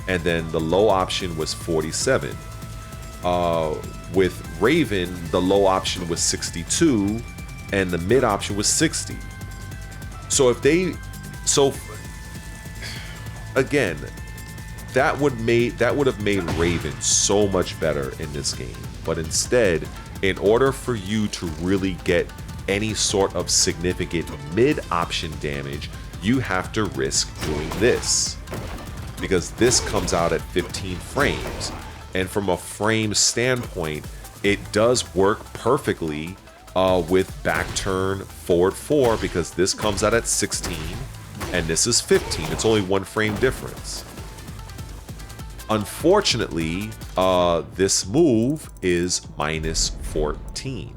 and then the low option was 47. With Raven, the low option was 62, and the mid option was 60. So again, that would have made Raven so much better in this game. But instead, in order for you to really get any sort of significant mid option damage, you have to risk doing this, because this comes out at 15 frames, and from a frame standpoint, it does work perfectly with back turn forward 4, because this comes out at 16 and this is 15. It's only 1 frame difference. Unfortunately, this move is minus 14.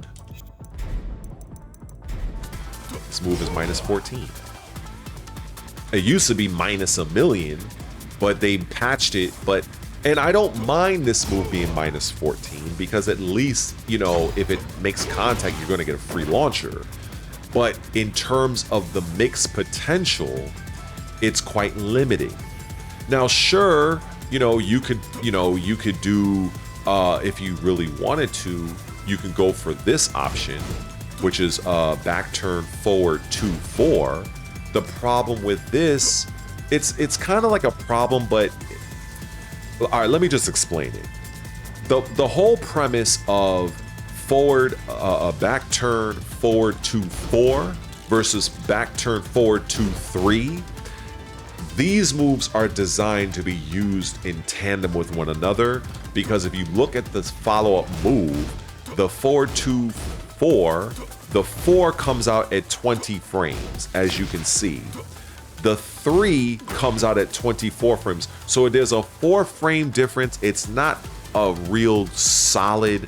This move is minus 14. It used to be minus a million, but they patched it. And I don't mind this move being minus 14, because at least, you know, if it makes contact, you're going to get a free launcher. But in terms of the mix potential, it's quite limiting. Now, sure, you could do, if you really wanted to, you can go for this option, which is back turn forward 2-4. The problem with this, it's kind of like a problem, but all right, let me just explain it. The whole premise of forward back turn forward 2-4 versus back turn forward 2-3, these moves are designed to be used in tandem with one another, because if you look at this follow-up move, the forward 2-4, the 4 comes out at 20 frames, as you can see. The 3 comes out at 24 frames. So there's a 4 frame difference. It's not a real solid,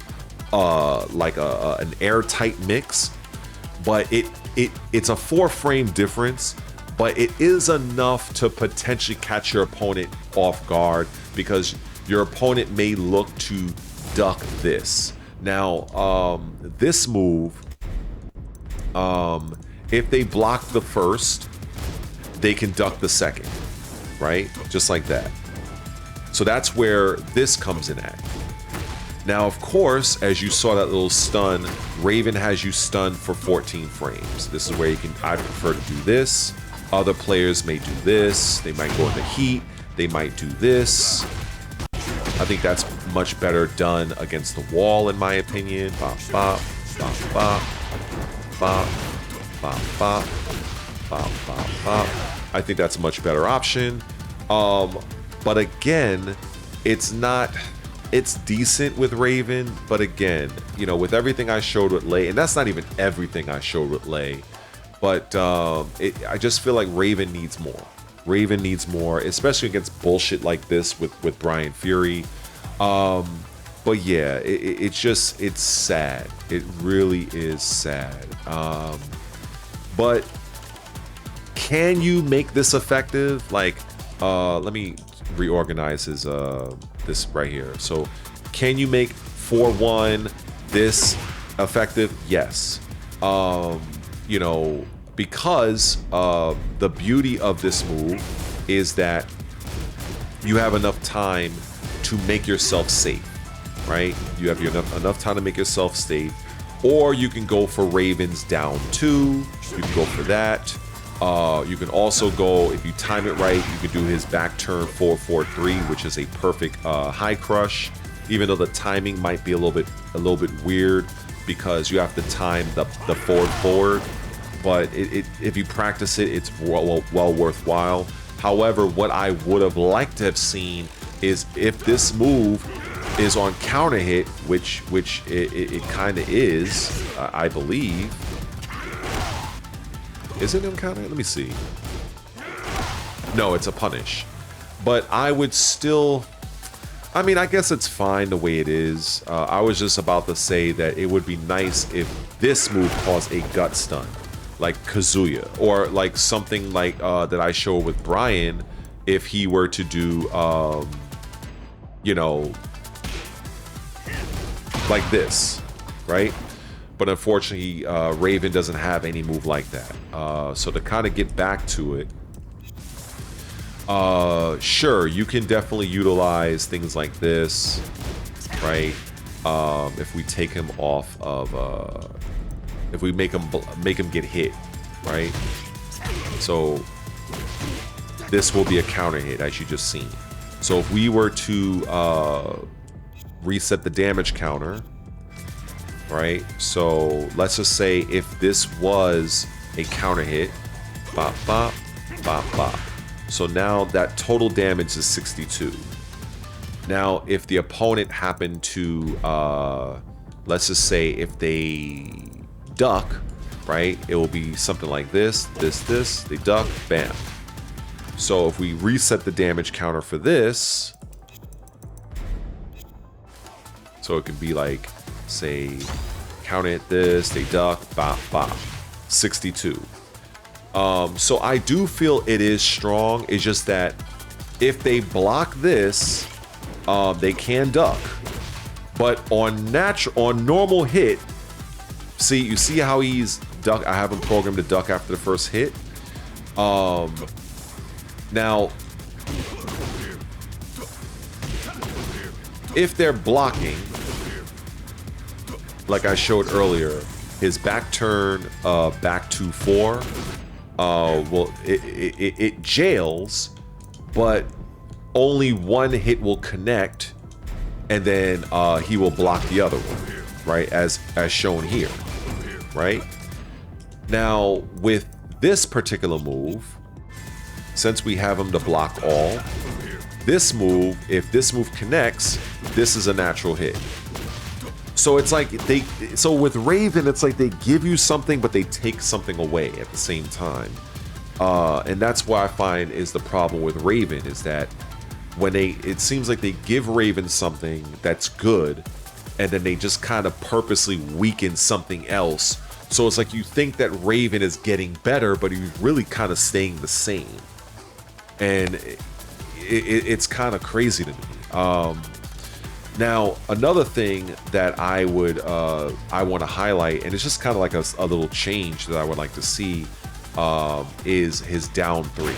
like an airtight mix, but it's a 4 frame difference, but it is enough to potentially catch your opponent off guard, because your opponent may look to duck this. Now, this move, if they block the first, they can duck the second, right? Just like that. So that's where this comes in at. Now, of course, as you saw that little stun, Raven has you stunned for 14 frames. This is where you can, I prefer to do this. Other players may do this. They might go into heat. They might do this. I think that's much better done against the wall, in my opinion. Bop, bop, bop, bop, bop, bop, bop, bop, bop, bop. I think that's a much better option. But again, it's decent with Raven, but again, with everything I showed with Lei, and that's not even everything I showed with Lei, but I just feel like Raven needs more. Raven needs more, especially against bullshit like this with Brian Fury. But yeah, it's sad. It really is sad. But can you make this effective? Like, let me reorganize this right here. So can you make 4-1 this effective? Yes. Because the beauty of this move is that you have enough time to make yourself safe, right? You have enough time to make yourself safe. Or you can go for Raven's down 2. You can go for that. You can also go, if you time it right, you can do his back turn 4-4-3, which is a perfect high crush. Even though the timing might be a little bit weird because you have to time the forward. But if you practice it, it's well worthwhile. However, what I would have liked to have seen is if this move is on counter hit, which it kind of is, I believe. Is it on counter hit? Let me see. No, it's a punish. But I would still, I mean, I guess it's fine the way it is. I was just about to say that it would be nice if this move caused a gut stun, like Kazuya, or like something like that I showed with Brian, if he were to do, you know, like this, right? But unfortunately, Raven doesn't have any move like that. So to kind of get back to it, sure, you can definitely utilize things like this, right? If we take him off of, if we make him get hit, right? So this will be a counter hit, as you just seen. So if we were to reset the damage counter, right? So let's just say if this was a counter hit, bop, bop, bop, bop. So now that total damage is 62. Now, if the opponent happened to, let's just say if they duck, right? It will be something like this, this, they duck, bam. So if we reset the damage counter for this, so it can be like, say, counter hit this, they duck, bop, bop, 62. So I do feel it is strong. It's just that if they block this, they can duck. But on normal hit, you see how he's duck. I have him programmed to duck after the first hit. Now, if they're blocking, like I showed earlier, his back turn, back 2-4, well, it jails, but only one hit will connect, and then he will block the other one, right? As shown here, right? Now, with this particular move, since we have him to block all, this move, if this move connects, this is a natural hit. So it's like so with Raven, it's like they give you something, but they take something away at the same time. And that's what I find is the problem with Raven, is that when it seems like they give Raven something that's good, and then they just kind of purposely weaken something else. So it's like you think that Raven is getting better, but he's really kind of staying the same. And it's kind of crazy to me. Now, another thing that I want to highlight, and it's just kind of like a little change that I would like to see, is his down 3.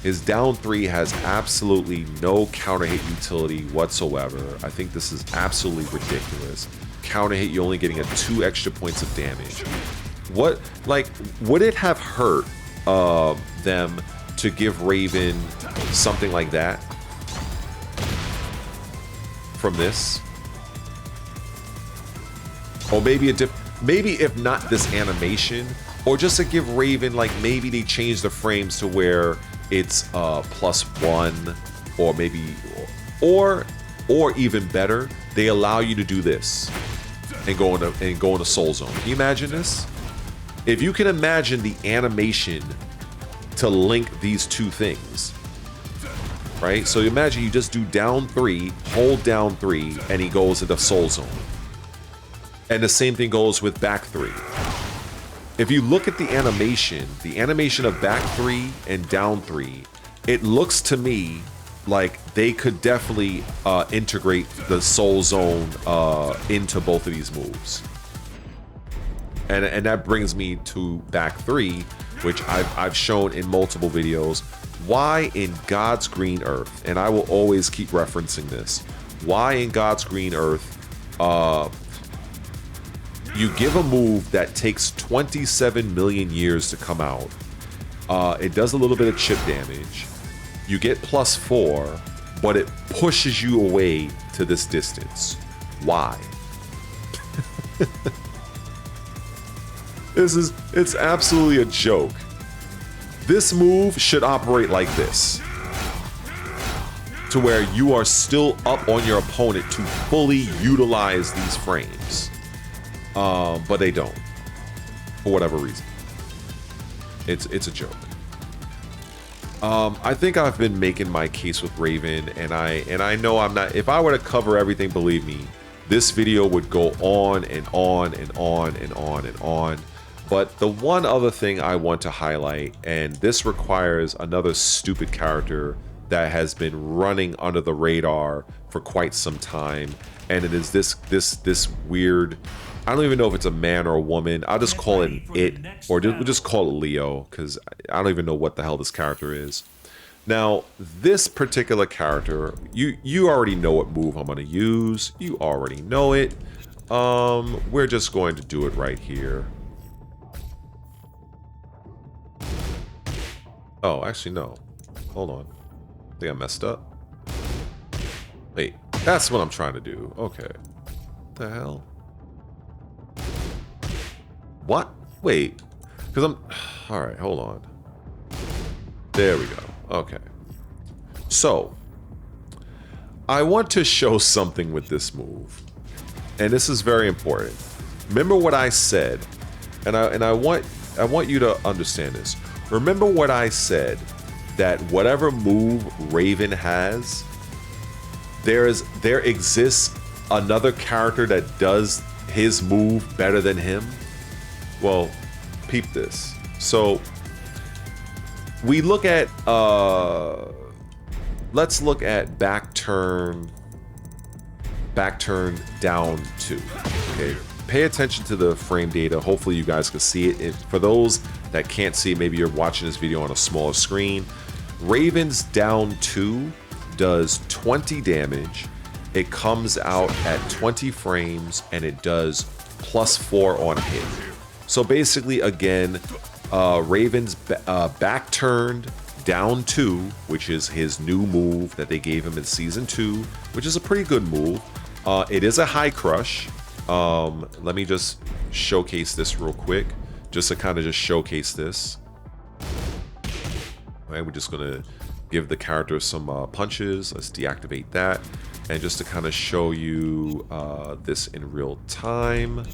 His down 3 has absolutely no counter hit utility whatsoever. I think this is absolutely ridiculous. Counter hit, you're only getting 2 extra points of damage. What, like, would it have hurt them to give Raven something like that from this? Or maybe maybe if not this animation, or just to give Raven, like, maybe they change the frames to where it's +1, or maybe, or even better, they allow you to do this and go into Soul Zone. Can you imagine this? If you can imagine the animation to link these two things, right? So imagine you just do down 3, hold down 3, and he goes into Soul Zone. And the same thing goes with back 3. If you look at the animation of back 3 and down 3, it looks to me like they could definitely integrate the Soul Zone into both of these moves. And that brings me to back 3, which I've shown in multiple videos. Why in God's green earth, and I will always keep referencing this, why in God's green earth You give a move that takes 27 million years to come out. It does a little bit of chip damage. You get +4, but it pushes you away to this distance. Why? It's absolutely a joke. This move should operate like this, to where you are still up on your opponent to fully utilize these frames. But they don't, for whatever reason. It's a joke. I think I've been making my case with Raven, and I know I'm not. If I were to cover everything, believe me, this video would go on and on and on and on and on. But the one other thing I want to highlight, and this requires another stupid character that has been running under the radar for quite some time, and it is this weird. I don't even know if it's a man or a woman. I'll just call it or we'll just call it Leo, because I don't even know what the hell this character is. Now, this particular character, you already know what move I'm gonna use. You already know it. We're just going to do it right here. Oh, actually, no. Hold on. I think I messed up. Wait, that's what I'm trying to do. Okay. What the hell? What? Wait. Because I'm... Alright, hold on. There we go. Okay. So, I want to show something with this move. And this is very important. Remember what I said, and I want you to understand this. Remember what I said, that whatever move Raven has, there exists another character that does his move better than him. Well, peep this. So we look at let's look at back turn down 2. Okay, pay attention to the frame data. Hopefully you guys can see it. For those that can't see it, maybe you're watching this video on a smaller screen. Raven's down 2 does 20 damage. It comes out at 20 frames and it does +4 on hit. So basically, again, Raven's back turned down 2, which is his new move that they gave him in season 2, which is a pretty good move. It is a high crush. Let me just showcase this real quick, just to kind of just showcase this. All right, we're just gonna give the character some punches. Let's deactivate that, and just to kind of show you this in real time.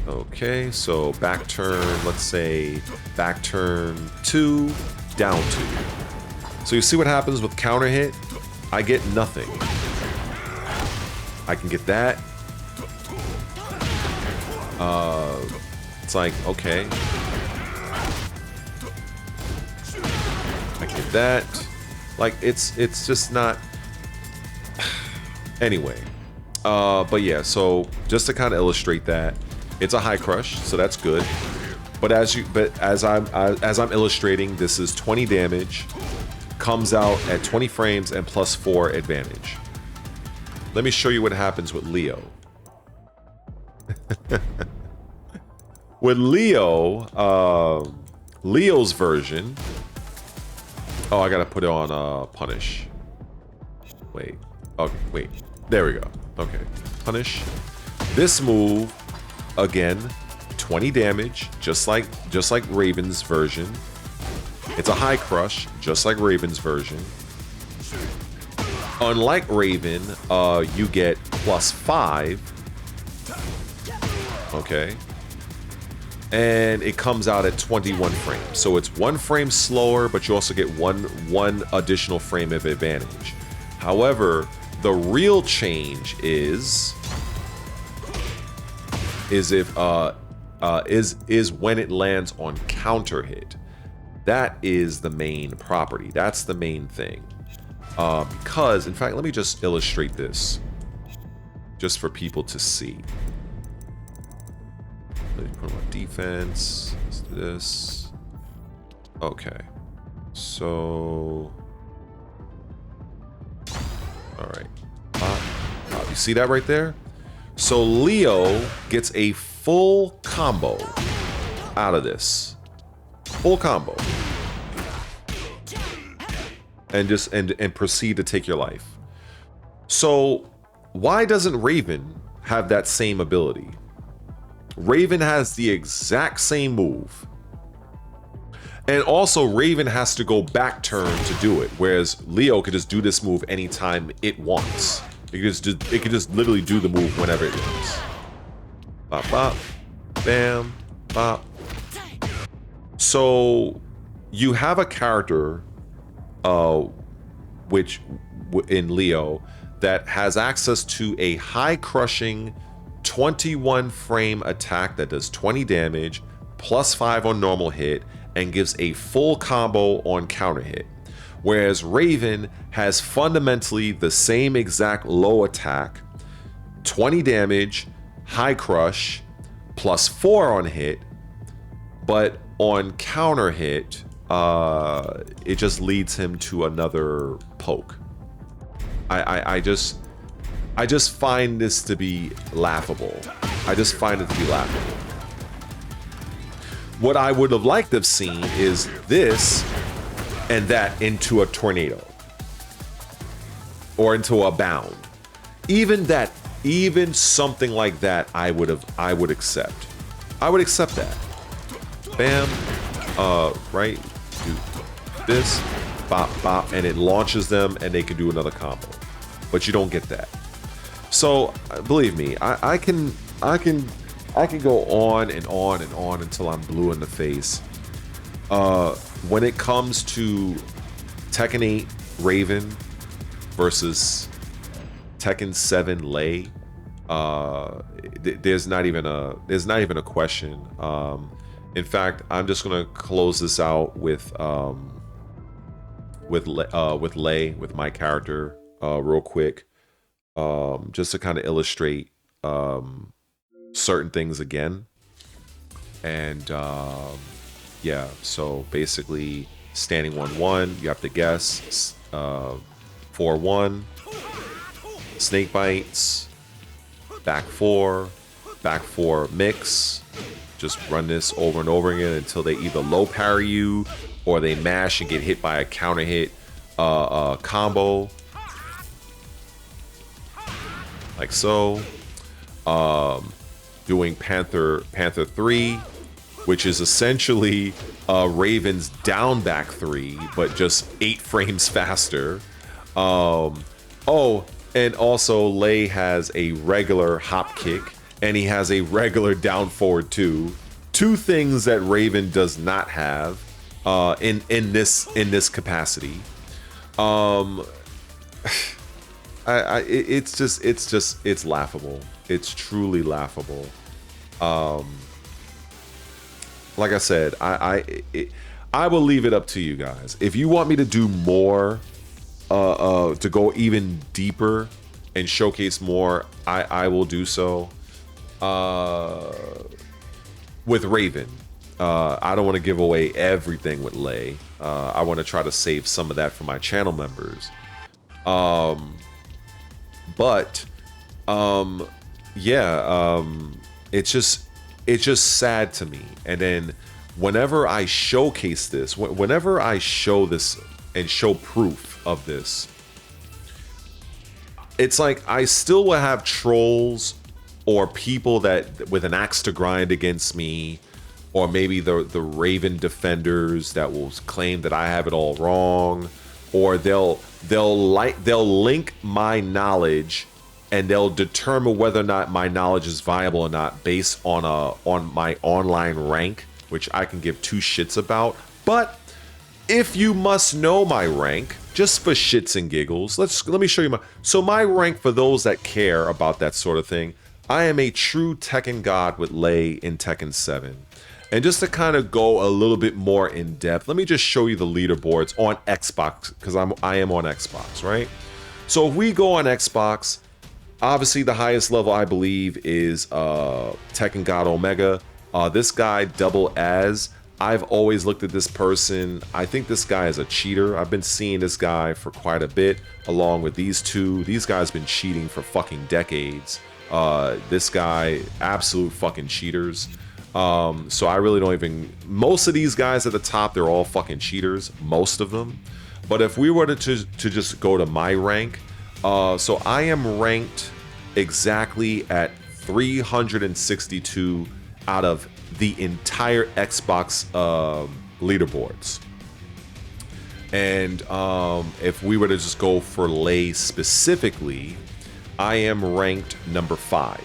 Okay, so back turn, let's say back turn 2, down 2. So you see what happens with counter hit? I get nothing. I can get that. It's like, okay. I get that. Like, it's just not... Anyway. But yeah, so just to kind of illustrate that, it's a high crush, so that's good. But as I'm illustrating, this is 20 damage, comes out at 20 frames and +4 advantage. Let me show you what happens with Leo. With Leo, Leo's version. Oh, I gotta put it on punish. Wait. Okay, wait. There we go. Okay, punish. This move, again, 20 damage, just like Raven's version. It's a high crush, just like Raven's version. Unlike Raven, you get +5. Okay. And it comes out at 21 frames. So it's 1 frame slower, but you also get one additional frame of advantage. However, the real change is when it lands on counter hit. That is the main property. That's the main thing. Because, in fact, let me just illustrate this, just for people to see. Let me put on defense. Let's do this. Okay. So, all right. Bobby see that right there? So Leo gets a full combo out of this. Full combo. And just and proceed to take your life. So why doesn't Raven have that same ability? Raven has the exact same move. And also Raven has to go back turn to do it, whereas Leo could just do this move anytime it wants. It could just literally do the move whenever it wants. Bop, bop, bam, bop. So you have a character, which in Leo, that has access to a high crushing 21 frame attack that does 20 damage, +5 on normal hit, and gives a full combo on counter hit. Whereas Raven has fundamentally the same exact low attack, 20 damage, high crush, +4 on hit, but on counter hit, it just leads him to another poke. I just find this to be laughable. I just find it to be laughable. What I would have liked to have seen is this and that into a tornado or into a bound. Even something like that, I would accept. I would accept that. Bam, right? Do this, bop, bop, and it launches them, and they can do another combo. But you don't get that. So believe me, I can go on and on and on until I'm blue in the face. When it comes to Tekken 8 Raven versus Tekken 7 Lei, there's not even a question. In fact, I'm just gonna close this out with Lei, with my character, real quick, just to kind of illustrate certain things again. And yeah, so basically standing 1-1, you have to guess 4-1, snake bites, back four mix. Just run this over and over again until they either low parry you or they mash and get hit by a counter hit combo, like so. Doing Panther 3, which is essentially Raven's down back 3, but just 8 frames faster. Oh, and also Lei has a regular hop kick, and he has a regular down forward 2. Two things that Raven does not have in this capacity. It's laughable. It's truly laughable. Like I said, I will leave it up to you guys. If you want me to do more, to go even deeper and showcase more, I will do so. With Raven, I don't want to give away everything with Lei. I want to try to save some of that for my channel members. It's just sad to me. And then whenever I showcase this, whenever I show this and show proof of this, it's like I still will have trolls or people that with an axe to grind against me, or maybe the Raven defenders that will claim that I have it all wrong, or they'll link my knowledge and they'll determine whether or not my knowledge is viable or not based on my online rank, which I can give two shits about. But if you must know my rank, just for shits and giggles, let me show you my rank for those that care about that sort of thing. I am a true Tekken God with Lei in Tekken 7. And just to kind of go a little bit more in depth, let me just show you the leaderboards on Xbox, because I am on Xbox, right? So if we go on Xbox, obviously the highest level I believe is Tekken God Omega. This guy, Double Az, I've always looked at this person. I think this guy is a cheater. I've been seeing this guy for quite a bit, along with these two. These guys been cheating for fucking decades. This guy, absolute fucking cheaters. So I really don't even... Most of these guys at the top, they're all fucking cheaters. Most of them. But if we were to just go to my rank, so I am ranked exactly at 362 out of the entire Xbox leaderboards. And if we were to just go for Lei specifically, I am ranked number 5.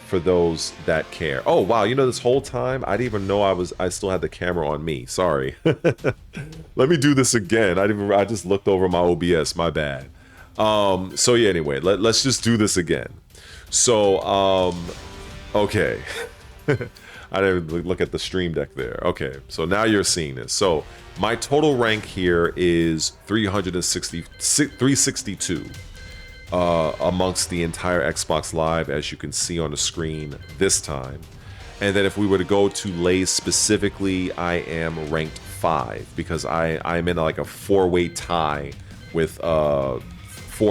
For those that care. Oh wow, you know, this whole time I didn't even know I still had the camera on me. Sorry. Let me do this again. I just looked over my OBS, my bad. So yeah, anyway, let's just do this again. So okay. I didn't look at the stream deck there. Okay, so now you're seeing this. So my total rank here is 362 amongst the entire Xbox Live, as you can see on the screen this time. And then if we were to go to Lei specifically, I am ranked 5 because I'm in like a 4-way tie with 4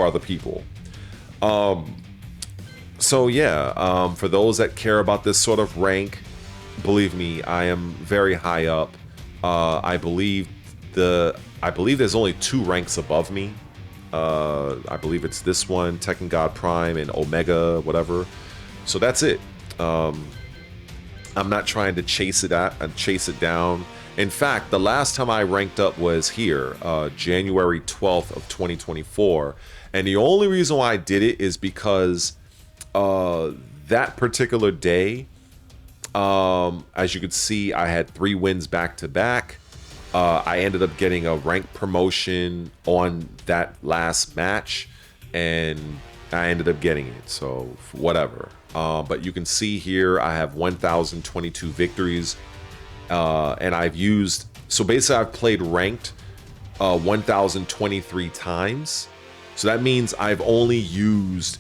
other people. So yeah, for those that care about this sort of rank, believe me, I am very high up. I believe there's only 2 ranks above me. I believe it's this one, Tekken God Prime and Omega, whatever. So that's it. I'm not trying to chase it down. In fact, the last time I ranked up was here, January 12th of 2024. And the only reason why I did it is because that particular day, as you could see, I had 3 wins back to back. I ended up getting a rank promotion on that last match, and I ended up getting it, so whatever. But you can see here I have 1,022 victories, and I've used, so basically I've played ranked 1,023 times. So that means I've only used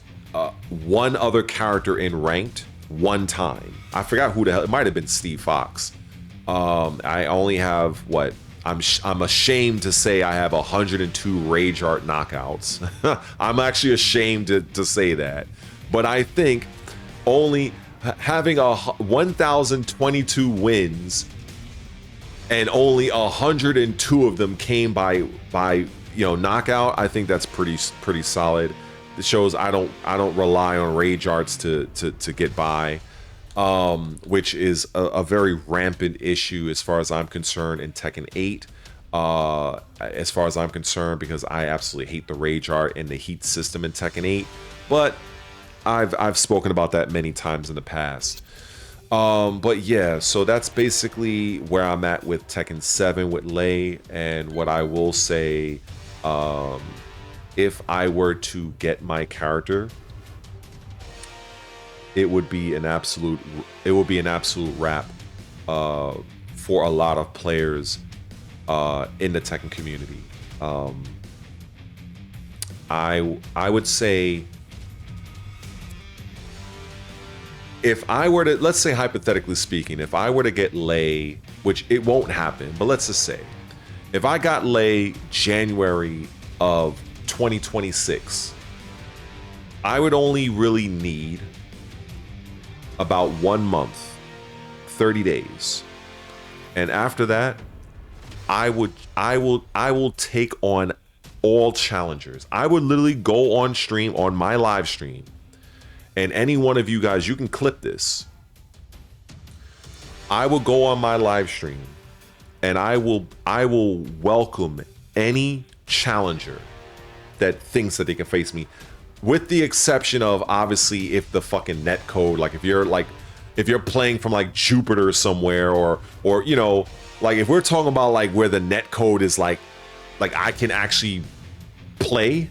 one other character in ranked 1 time. I forgot who the hell, it might have been Steve Fox. I only have what? I'm ashamed to say I have 102 Rage Art knockouts. I'm actually ashamed to say that. But I think only having 1,022 wins and only 102 of them came by knockout, I think that's pretty solid. It shows I don't rely on Rage Arts to get by. Which is a very rampant issue as far as I'm concerned in Tekken 8. As far as I'm concerned, because I absolutely hate the Rage Art and the heat system in Tekken 8. But I've spoken about that many times in the past. But yeah, so that's basically where I'm at with Tekken 7 with Lei. And what I will say, if I were to get my character, it would be an absolute wrap for a lot of players in the Tekken community. I would say, if I were to, let's say hypothetically speaking, if I were to get Lei, which it won't happen, but let's just say, if I got Lei January of 2026, I would only really need about 1 month, 30 days. And after that, I will take on all challengers. I would literally go on stream, on my live stream, and any one of you guys, you can clip this. I will go on my live stream and I will welcome any challenger that thinks that they can face me. With the exception of, obviously, if the fucking net code, like if you're playing from like Jupiter somewhere, or like if we're talking about like where the net code is like I can actually play.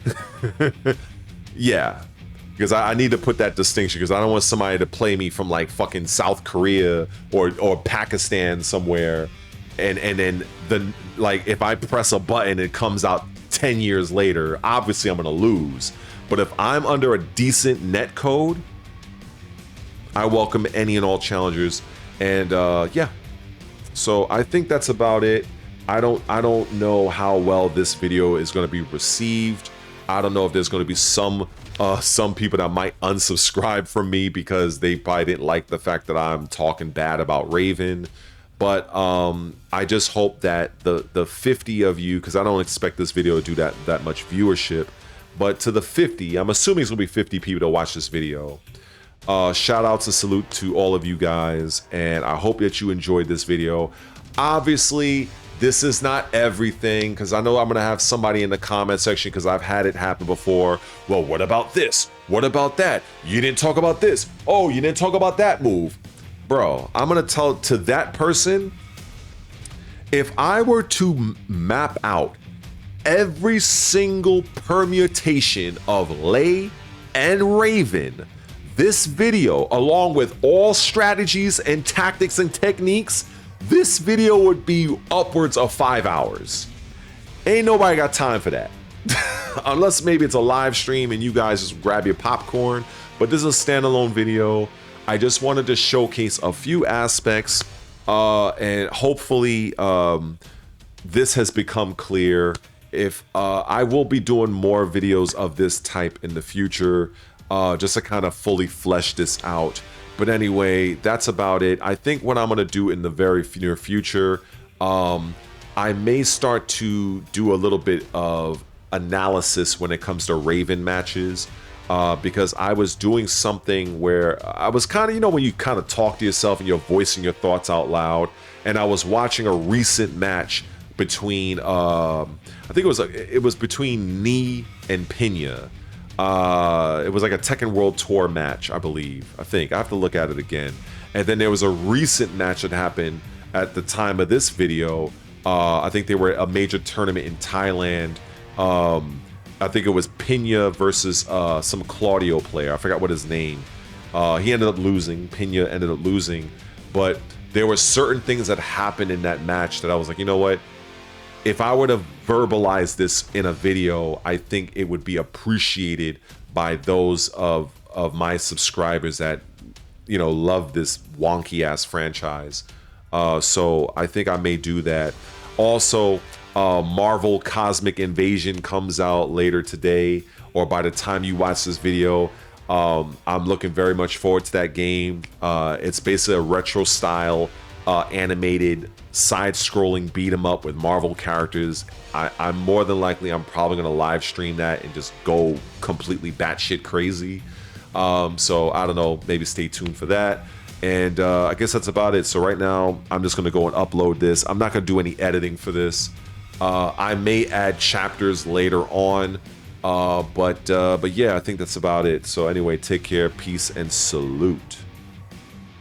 Yeah, because I need to put that distinction, because I don't want somebody to play me from like fucking South Korea or Pakistan somewhere, and then like if I press a button, it comes out 10 years later. Obviously, I'm gonna lose. But if I'm under a decent net code, I welcome any and all challengers. And yeah, So I think that's about it. I don't know how well this video is going to be received. I don't know if there's going to be some people that might unsubscribe from me because they probably didn't like the fact that I'm talking bad about Raven. But I just hope that the 50 of you, because I don't expect this video to do that much viewership, but to the 50, I'm assuming it's gonna be 50 people to watch this video. Shout outs and salute to all of you guys, and I hope that you enjoyed this video. Obviously, this is not everything, because I know I'm gonna have somebody in the comment section, because I've had it happen before. Well, what about this? What about that? You didn't talk about this. Oh, you didn't talk about that move. Bro, I'm gonna tell to that person, if I were to map out every single permutation of Lei and Raven, this video, along with all strategies and tactics and techniques, this video would be upwards of 5 hours. Ain't nobody got time for that. Unless maybe it's a live stream and you guys just grab your popcorn, but this is a standalone video. I just wanted to showcase a few aspects, and hopefully this has become clear. If I will be doing more videos of this type in the future, just to kind of fully flesh this out. But anyway, that's about it. I think what I'm gonna do in the very near future, I may start to do a little bit of analysis when it comes to Raven matches. Because I was doing something where I was kind of, you know, when you kind of talk to yourself and you're voicing your thoughts out loud, and I was watching a recent match between, I think it was between Ni and Pinya. It was like a Tekken World Tour match, I believe. I have to look at it again. And then there was a recent match that happened at the time of this video. I think they were at a major tournament in Thailand. I think it was Pinya versus some Claudio player. I forgot what his name. He ended up losing. Pinya ended up losing. But there were certain things that happened in that match that I was like, you know what? If I were to verbalize this in a video, I think it would be appreciated by those of my subscribers that, you know, love this wonky ass franchise. So I think I may do that. Also, Marvel Cosmic Invasion comes out later today, or by the time you watch this video. I'm looking very much forward to that game. It's basically a retro style animated side-scrolling beat 'em up with Marvel characters. I'm more than likely, I'm probably gonna live stream that and just go completely batshit crazy. So I don't know, maybe stay tuned for that. And I guess that's about it. So right now, I'm just gonna go and upload this. I'm not gonna do any editing for this. I may add chapters later on, but yeah, I think that's about it. So anyway, take care, peace, and salute.